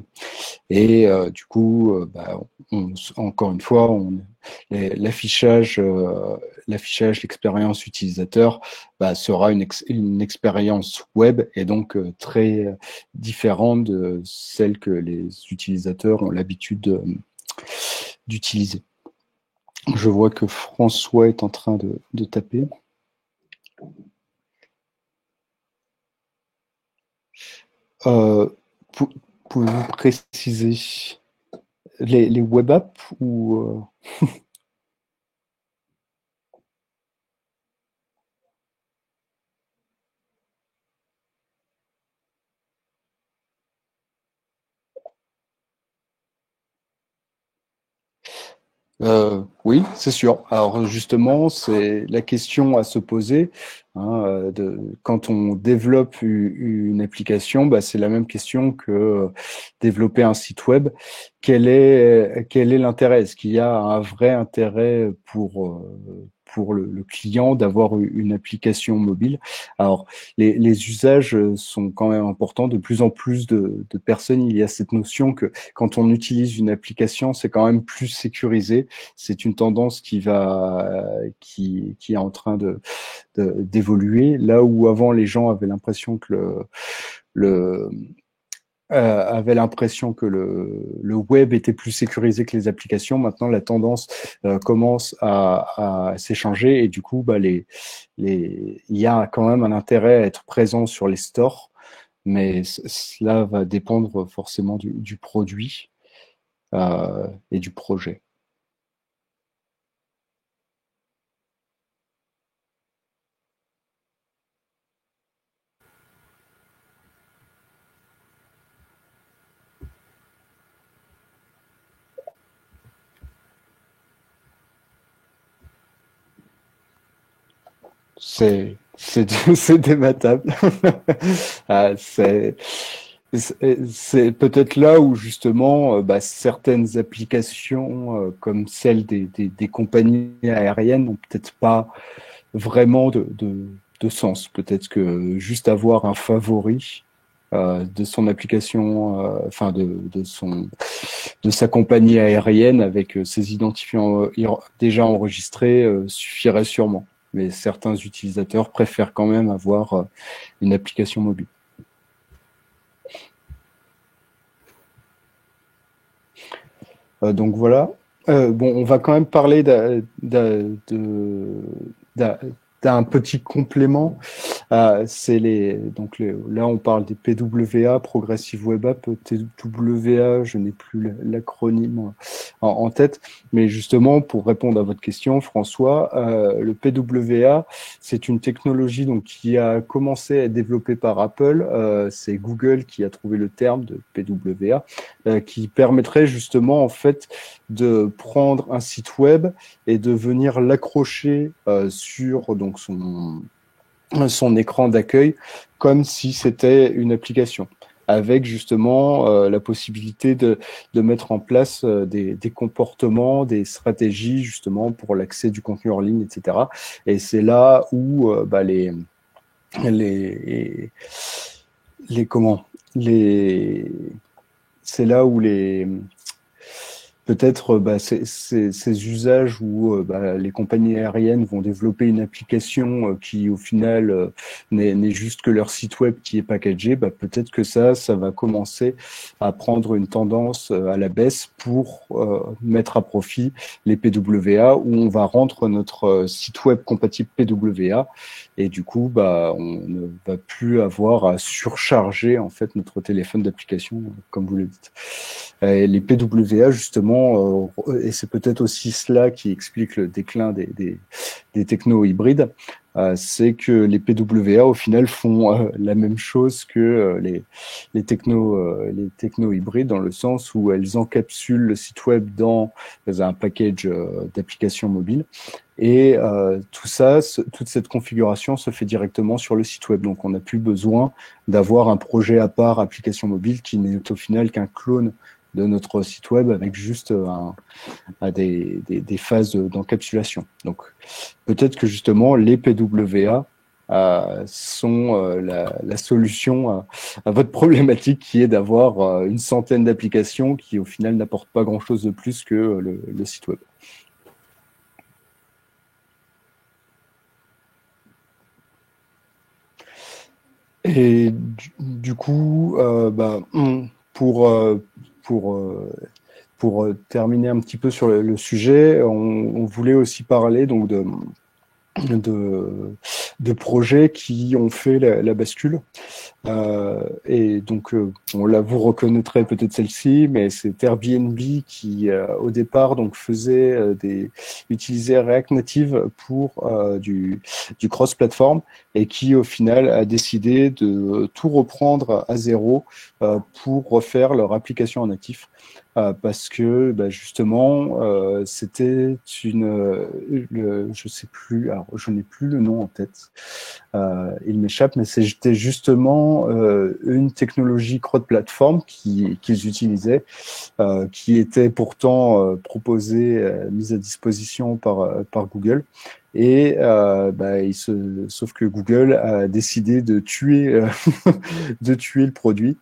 Et du coup, encore une fois, l'affichage, l'expérience utilisateur sera une expérience web et donc très différente de celle que les utilisateurs ont l'habitude d'utiliser. Je vois que François est en train de taper. Pouvez-vous préciser les web apps ou oui, c'est sûr. Alors justement, c'est la question à se poser. Quand on développe une application, c'est la même question que développer un site web. Quel est l'intérêt? Est-ce qu'il y a un vrai intérêt pour le client d'avoir une application mobile? Alors, les usages sont quand même importants. De plus en plus de personnes, il y a cette notion que quand on utilise une application, c'est quand même plus sécurisé. C'est une tendance qui est en train d'évoluer. Là où avant les gens avaient l'impression que le avait l'impression que le web était plus sécurisé que les applications. Maintenant, la tendance commence à s'échanger et du coup, il y a quand même un intérêt à être présent sur les stores, mais cela va dépendre forcément du produit et du projet. c'est débattable. Ah, c'est peut-être là où justement certaines applications comme celles des compagnies aériennes n'ont peut-être pas vraiment de sens. Peut-être que juste avoir un favori de son application, enfin de sa compagnie aérienne avec ses identifiants déjà enregistrés suffirait sûrement. Mais certains utilisateurs préfèrent quand même avoir une application mobile. Donc voilà. Bon, on va quand même parler d'un petit complément. Là, on parle des PWA, Progressive Web App, TWA, je n'ai plus l'acronyme en tête, mais justement, pour répondre à votre question, François, le PWA, c'est une technologie donc, qui a commencé à être développée par Apple, c'est Google qui a trouvé le terme de PWA, qui permettrait justement, en fait, de prendre un site web et de venir l'accrocher sur donc son écran d'accueil comme si c'était une application, avec justement la possibilité de mettre en place des comportements, des stratégies justement pour l'accès du contenu en ligne, etc. Et c'est là où les les comment les c'est là où les peut-être ces usages où les compagnies aériennes vont développer une application qui au final n'est juste que leur site web qui est packagé, peut-être que ça va commencer à prendre une tendance à la baisse pour mettre à profit les PWA où on va rendre notre site web compatible PWA et du coup on ne va plus avoir à surcharger en fait notre téléphone d'application comme vous le dites. Les PWA, justement, et c'est peut-être aussi cela qui explique le déclin des technos hybrides, c'est que les PWA, au final, font la même chose que les technos hybrides, dans le sens où elles encapsulent le site web dans un package d'applications mobiles. Et tout ça, toute cette configuration se fait directement sur le site web. Donc, on n'a plus besoin d'avoir un projet à part application mobile qui n'est au final qu'un clone de notre site web avec juste des phases d'encapsulation. Donc, peut-être que justement, les PWA sont la solution à votre problématique qui est d'avoir une centaine d'applications qui, au final, n'apportent pas grand-chose de plus que le site web. Et du coup, pour terminer un petit peu sur le sujet, on voulait aussi parler donc de projets qui ont fait la bascule. Et donc, là, vous reconnaîtrez peut-être celle-ci, mais c'est Airbnb qui, au départ, donc utilisait React Native pour du cross-platform et qui, au final, a décidé de tout reprendre à zéro pour refaire leur application en natif. Parce que justement c'était je sais plus, alors je n'ai plus le nom en tête, il m'échappe, mais c'était justement une technologie cross-platform qu'ils utilisaient, qui était pourtant proposée, mise à disposition par Google. Et sauf que Google a décidé de tuer de tuer le produit.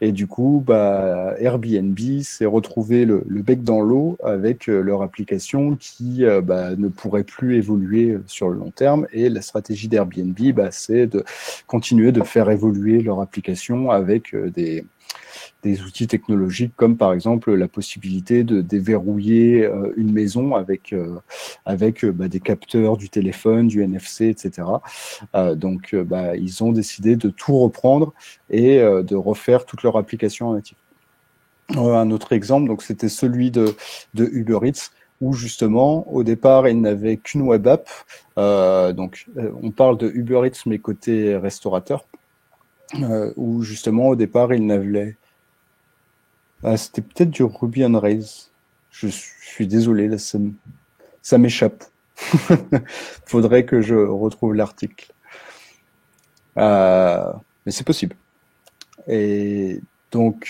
Et du coup, Airbnb s'est retrouvé le bec dans l'eau avec leur application qui ne pourrait plus évoluer sur le long terme. Et la stratégie d'Airbnb, c'est de continuer de faire évoluer leur application avec des outils technologiques comme par exemple la possibilité de déverrouiller une maison avec des capteurs du téléphone, du NFC, etc. Donc, ils ont décidé de tout reprendre et de refaire toute leur application en natif. Un autre exemple, donc c'était celui de Uber Eats, où justement, au départ, ils n'avaient qu'une web app. On parle de Uber Eats, mais côté restaurateur, où justement, au départ, ils n'avaient... c'était peut-être du Ruby on Rails. Je suis désolé, là, ça m'échappe. Faudrait que je retrouve l'article. Mais c'est possible. Et donc,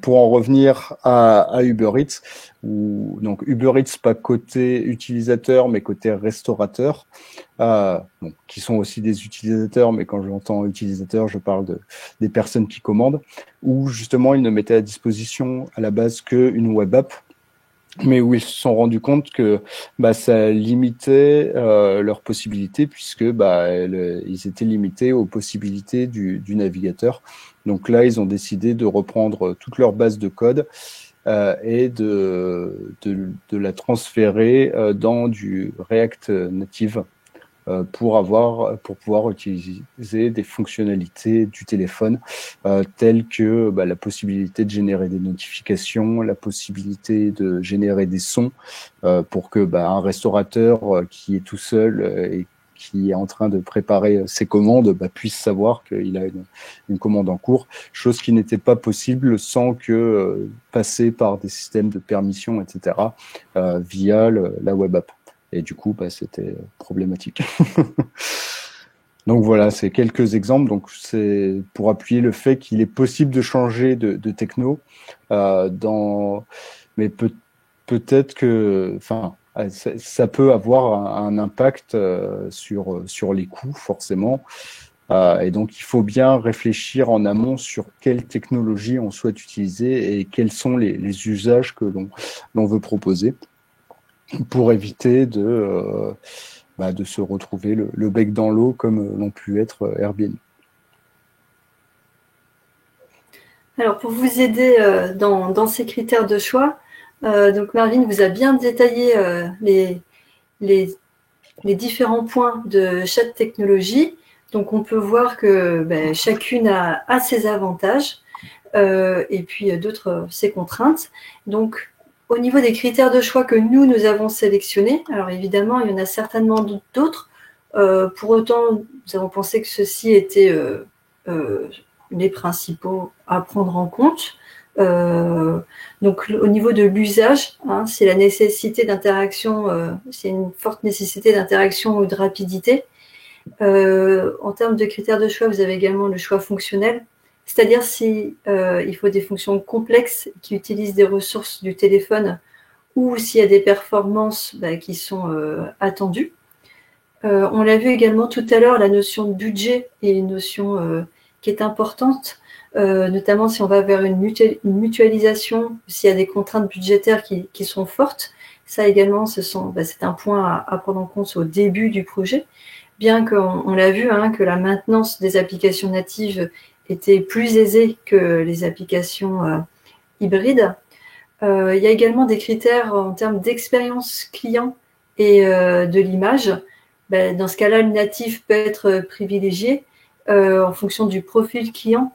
pour en revenir à Uber Eats, donc Uber Eats pas côté utilisateur mais côté restaurateur, bon, qui sont aussi des utilisateurs, mais quand j'entends utilisateur, je parle des personnes qui commandent, où justement ils ne mettaient à disposition à la base qu'une web app, mais où ils se sont rendus compte que ça limitait leurs possibilités, puisque ils étaient limités aux possibilités du navigateur. Donc là, ils ont décidé de reprendre toute leur base de code et de la transférer dans du React Native pour pouvoir utiliser des fonctionnalités du téléphone telles que la possibilité de générer des notifications, la possibilité de générer des sons pour que un restaurateur qui est tout seul et qui est en train de préparer ses commandes puisse savoir qu'il a une commande en cours, chose qui n'était pas possible sans que passer par des systèmes de permission, etc., via la web app. Et du coup, c'était problématique. Donc voilà, c'est quelques exemples. Donc c'est pour appuyer le fait qu'il est possible de changer de techno, mais peut-être que, ça peut avoir un impact sur les coûts forcément. Et donc il faut bien réfléchir en amont sur quelle technologie on souhaite utiliser et quels sont les usages que l'on veut proposer, pour éviter de se retrouver le bec dans l'eau comme l'ont pu être Airbnb. Alors, pour vous aider dans ces critères de choix, donc Marvin vous a bien détaillé les différents points de chaque technologie. Donc, on peut voir que chacune a ses avantages et puis d'autres ses contraintes. Donc, au niveau des critères de choix que nous avons sélectionnés, alors évidemment, il y en a certainement d'autres. Pour autant, nous avons pensé que ceux-ci étaient les principaux à prendre en compte. Donc, au niveau de l'usage, c'est la nécessité d'interaction, c'est une forte nécessité d'interaction ou de rapidité. En termes de critères de choix, vous avez également le choix fonctionnel, c'est-à-dire si il faut des fonctions complexes qui utilisent des ressources du téléphone ou s'il y a des performances qui sont attendues. On l'a vu également tout à l'heure, la notion de budget est une notion qui est importante, notamment si on va vers une mutualisation, s'il y a des contraintes budgétaires qui sont fortes. Ça également, c'est un point à prendre en compte au début du projet, bien qu'on l'a vu, que la maintenance des applications natives était plus aisée que les applications hybrides. Il y a également des critères en termes d'expérience client et de l'image. Dans ce cas-là, le natif peut être privilégié en fonction du profil client.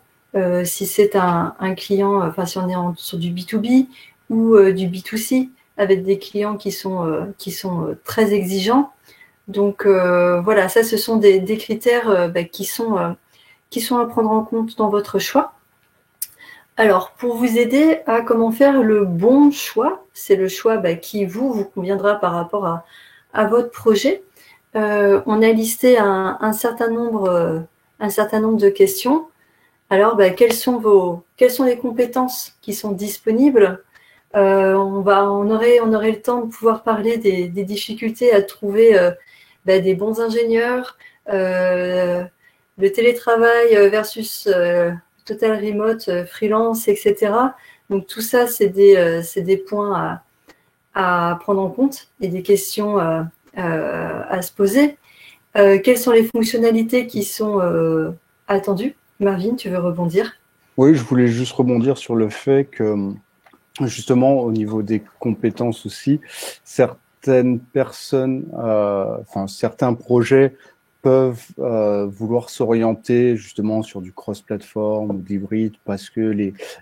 Si c'est un client, si on est sur du B2B ou du B2C, avec des clients qui sont très exigeants. Donc voilà, ça, ce sont des critères qui sont à prendre en compte dans votre choix. Alors, pour vous aider à comment faire le bon choix, c'est le choix qui vous conviendra par rapport à votre projet. On a listé un certain nombre de questions. Alors, quelles sont les compétences qui sont disponibles? On aurait le temps de pouvoir parler des difficultés à trouver des bons ingénieurs, le télétravail versus total remote, freelance, etc. Donc tout ça, c'est des points à prendre en compte et des questions à se poser. Quelles sont les fonctionnalités qui sont attendues? Marvin, tu veux rebondir? Oui, je voulais juste rebondir sur le fait que, justement, au niveau des compétences aussi, certaines personnes, certains projets peuvent vouloir s'orienter justement sur du cross-platform ou de l'hybride parce que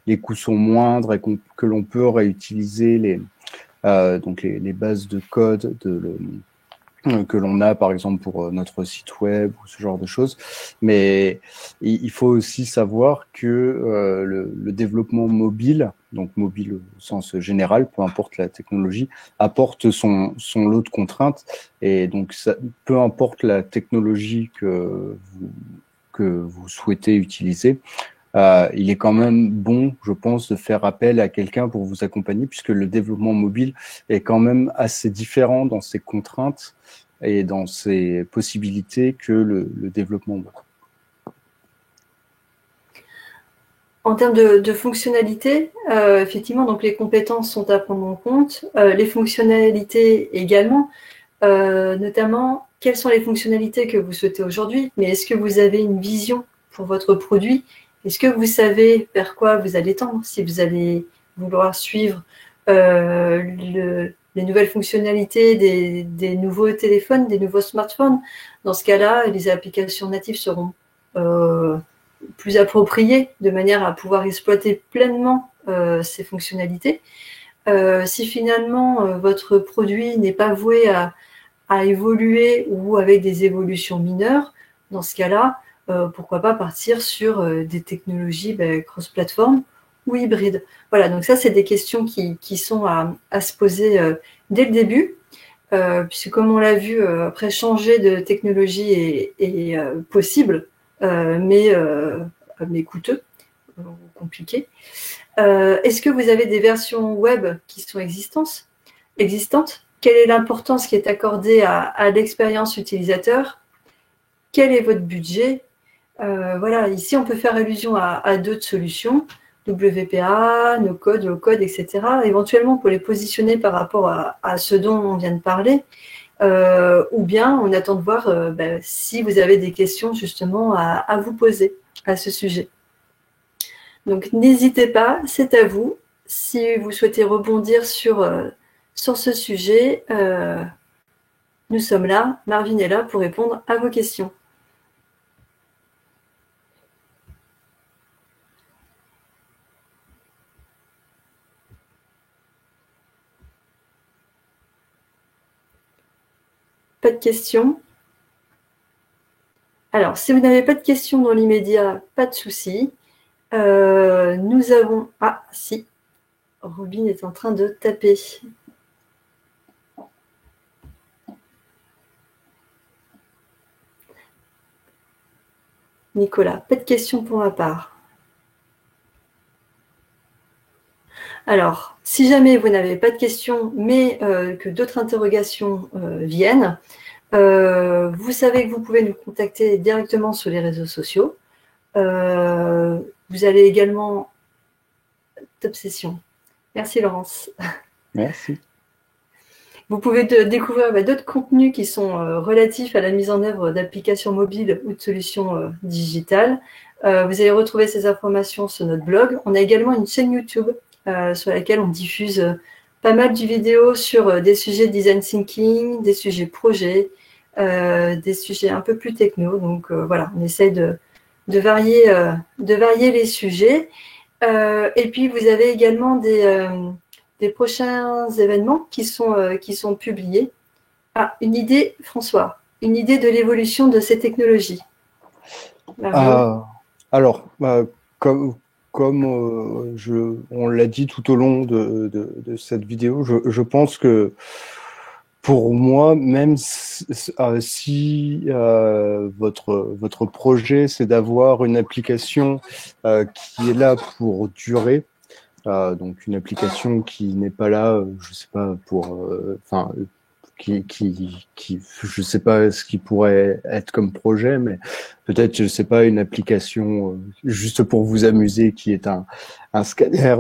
les coûts sont moindres et que l'on peut réutiliser les bases de code que l'on a par exemple pour notre site web ou ce genre de choses. Mais il faut aussi savoir que le développement mobile donc mobile au sens général, peu importe la technologie, apporte son lot de contraintes. Et donc, peu importe la technologie que vous souhaitez utiliser, il est quand même bon, je pense, de faire appel à quelqu'un pour vous accompagner, puisque le développement mobile est quand même assez différent dans ses contraintes et dans ses possibilités que le développement web. En termes de fonctionnalités, effectivement, donc les compétences sont à prendre en compte, les fonctionnalités également, notamment quelles sont les fonctionnalités que vous souhaitez aujourd'hui, mais est-ce que vous avez une vision pour votre produit? Est-ce que vous savez vers quoi vous allez tendre? Si vous allez vouloir suivre les nouvelles fonctionnalités des nouveaux téléphones, des nouveaux smartphones, dans ce cas-là, les applications natives seront plus appropriées de manière à pouvoir exploiter pleinement ces fonctionnalités. Si finalement votre produit n'est pas voué à évoluer ou avec des évolutions mineures, dans ce cas-là, pourquoi pas partir sur des technologies cross-platform ou hybrides. Voilà, donc ça, c'est des questions qui sont à se poser dès le début, puisque comme on l'a vu, après, changer de technologie est possible, mais coûteux, compliqué. Est-ce que vous avez des versions web qui sont existantes? Quelle est l'importance qui est accordée à l'expérience utilisateur? Quel est votre budget? Voilà, ici, on peut faire allusion à d'autres solutions, WPA, no-code, low-code, etc. Éventuellement, pour les positionner par rapport à ce dont on vient de parler, ou bien on attend de voir si vous avez des questions justement à vous poser à ce sujet. Donc, n'hésitez pas, c'est à vous. Si vous souhaitez rebondir sur ce sujet, nous sommes là, Marvin est là pour répondre à vos questions. Pas de questions? Alors, si vous n'avez pas de questions dans l'immédiat, pas de souci. Nous avons... Ah, si. Robin est en train de taper. Nicolas, pas de questions pour ma part. Alors, si jamais vous n'avez pas de questions, mais que d'autres interrogations viennent, vous savez que vous pouvez nous contacter directement sur les réseaux sociaux. Vous allez également... Top session. Merci Laurence. Merci. Vous pouvez découvrir d'autres contenus qui sont relatifs à la mise en œuvre d'applications mobiles ou de solutions digitales. Vous allez retrouver ces informations sur notre blog. On a également une chaîne YouTube sur laquelle on diffuse pas mal de vidéos sur des sujets de design thinking, des sujets projets, des sujets un peu plus techno. Donc voilà, on essaye de varier les sujets. Et puis vous avez également des prochains événements qui sont publiés. Ah, une idée, François, une idée de l'évolution de ces technologies. Alors, comme on l'a dit tout au long de cette vidéo, je pense que pour moi, même si votre projet, c'est d'avoir une application qui est là pour durer, donc une application qui n'est pas là, je sais pas, pour, je sais pas ce qui pourrait être comme projet, mais peut-être, je sais pas, une application juste pour vous amuser qui est un scanner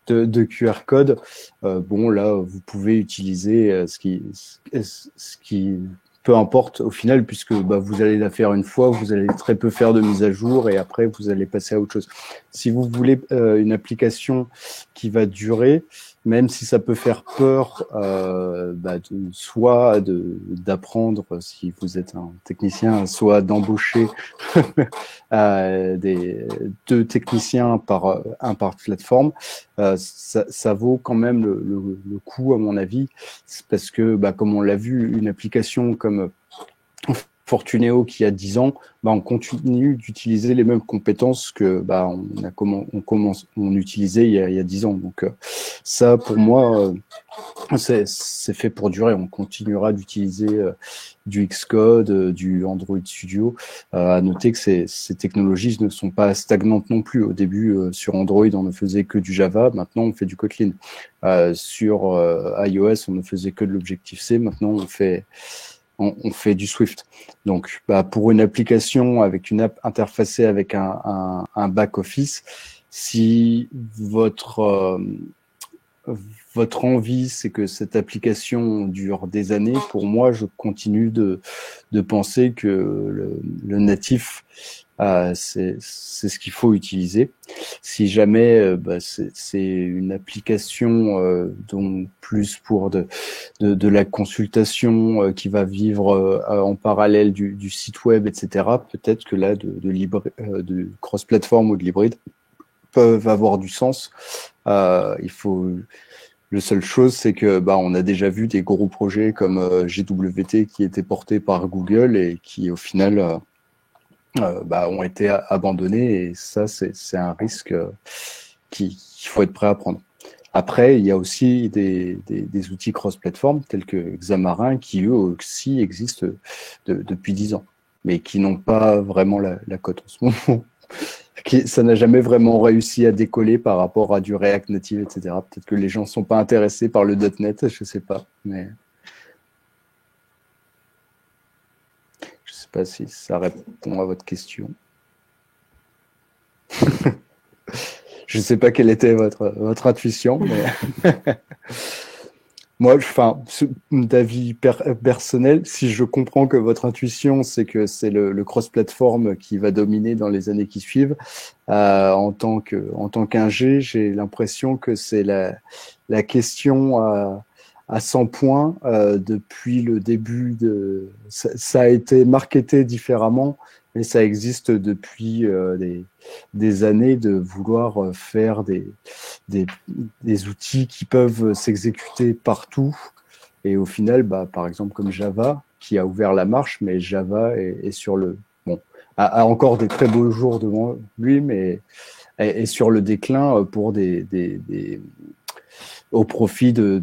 de QR code. Bon, là, vous pouvez utiliser ce qui peu importe au final, puisque vous allez la faire une fois, vous allez très peu faire de mise à jour et après vous allez passer à autre chose. Si vous voulez une application qui va durer, même si ça peut faire peur, soit d'apprendre, si vous êtes un technicien, soit d'embaucher deux techniciens par plateforme, ça vaut quand même le coup, à mon avis, parce que, comme on l'a vu, une application comme Fortunéo qui a 10 ans, on continue d'utiliser les mêmes compétences que on utilisait il y a 10 ans. Donc ça, pour moi, c'est fait pour durer. On continuera d'utiliser du Xcode, du Android Studio. À noter que ces technologies ne sont pas stagnantes non plus. Au début, sur Android, on ne faisait que du Java. Maintenant, on fait du Kotlin. Sur iOS, on ne faisait que de l'Objective-C. Maintenant, on fait du Swift. Donc, pour une application avec une app interfacée avec un back-office, si votre envie, c'est que cette application dure des années, pour moi, je continue de penser que le natif, c'est ce qu'il faut utiliser. Si jamais c'est une application donc plus pour de la consultation qui va vivre en parallèle du site web, etc., peut-être que là, de cross-platform ou de l'hybride peuvent avoir du sens. Il faut... La seule chose, c'est que on a déjà vu des gros projets comme GWT qui étaient portés par Google et qui, au final, ont été abandonnés. Et ça, c'est un risque qu'il faut être prêt à prendre. Après, il y a aussi des outils cross-platform tels que Xamarin qui, eux aussi, existent depuis 10 ans, mais qui n'ont pas vraiment la cote en ce moment. Ça n'a jamais vraiment réussi à décoller par rapport à du React Native, etc. Peut-être que les gens ne sont pas intéressés par le .NET, je ne sais pas. Mais je ne sais pas si ça répond à votre question. Je ne sais pas quelle était votre intuition, mais... Moi, d'avis personnel, si je comprends que votre intuition, c'est que c'est le cross-platform qui va dominer dans les années qui suivent, en tant qu'ingé, j'ai l'impression que c'est la question à 100 points depuis le début ça a été marketé différemment, mais ça existe depuis des années de vouloir faire des outils qui peuvent s'exécuter partout. Et au final, par exemple, comme Java, qui a ouvert la marche, mais Java est sur a encore des très beaux jours devant lui, mais est sur le déclin pour au profit de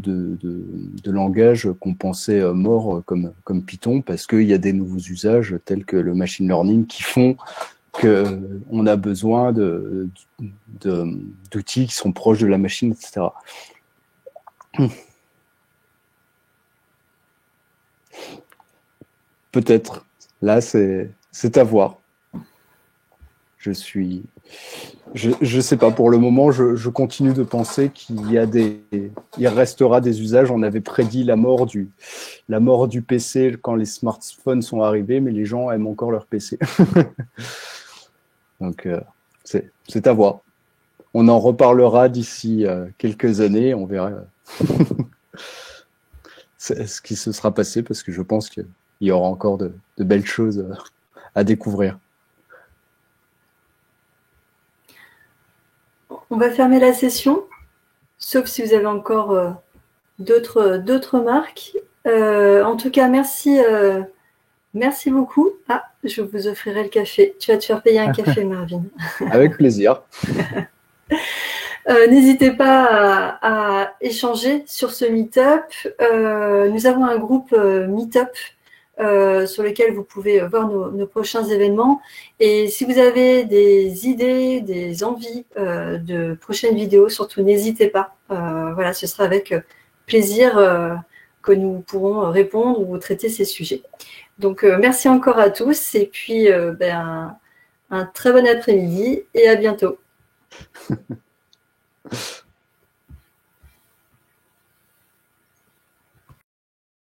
langages qu'on pensait morts comme Python, parce qu'il y a des nouveaux usages tels que le machine learning qui font qu'on a besoin d'outils qui sont proches de la machine, etc. Peut-être. Là, c'est à voir. Je sais pas. Pour le moment, je continue de penser il restera des usages. On avait prédit la mort du PC quand les smartphones sont arrivés, mais les gens aiment encore leur PC. Donc, c'est à voir. On en reparlera d'ici quelques années. On verra ce qui se sera passé, parce que je pense qu'il y aura encore de belles choses à découvrir. On va fermer la session, sauf si vous avez encore d'autres remarques. En tout cas, merci beaucoup. Ah, je vous offrirai le café. Tu vas te faire payer un café, Marvin. Avec plaisir. N'hésitez pas à échanger sur ce Meetup. Nous avons un groupe Meetup sur lequel vous pouvez voir nos prochains événements. Et si vous avez des idées, des envies de prochaines vidéos, surtout n'hésitez pas. Voilà, ce sera avec plaisir que nous pourrons répondre ou traiter ces sujets. Donc, merci encore à tous et puis un très bon après-midi et à bientôt.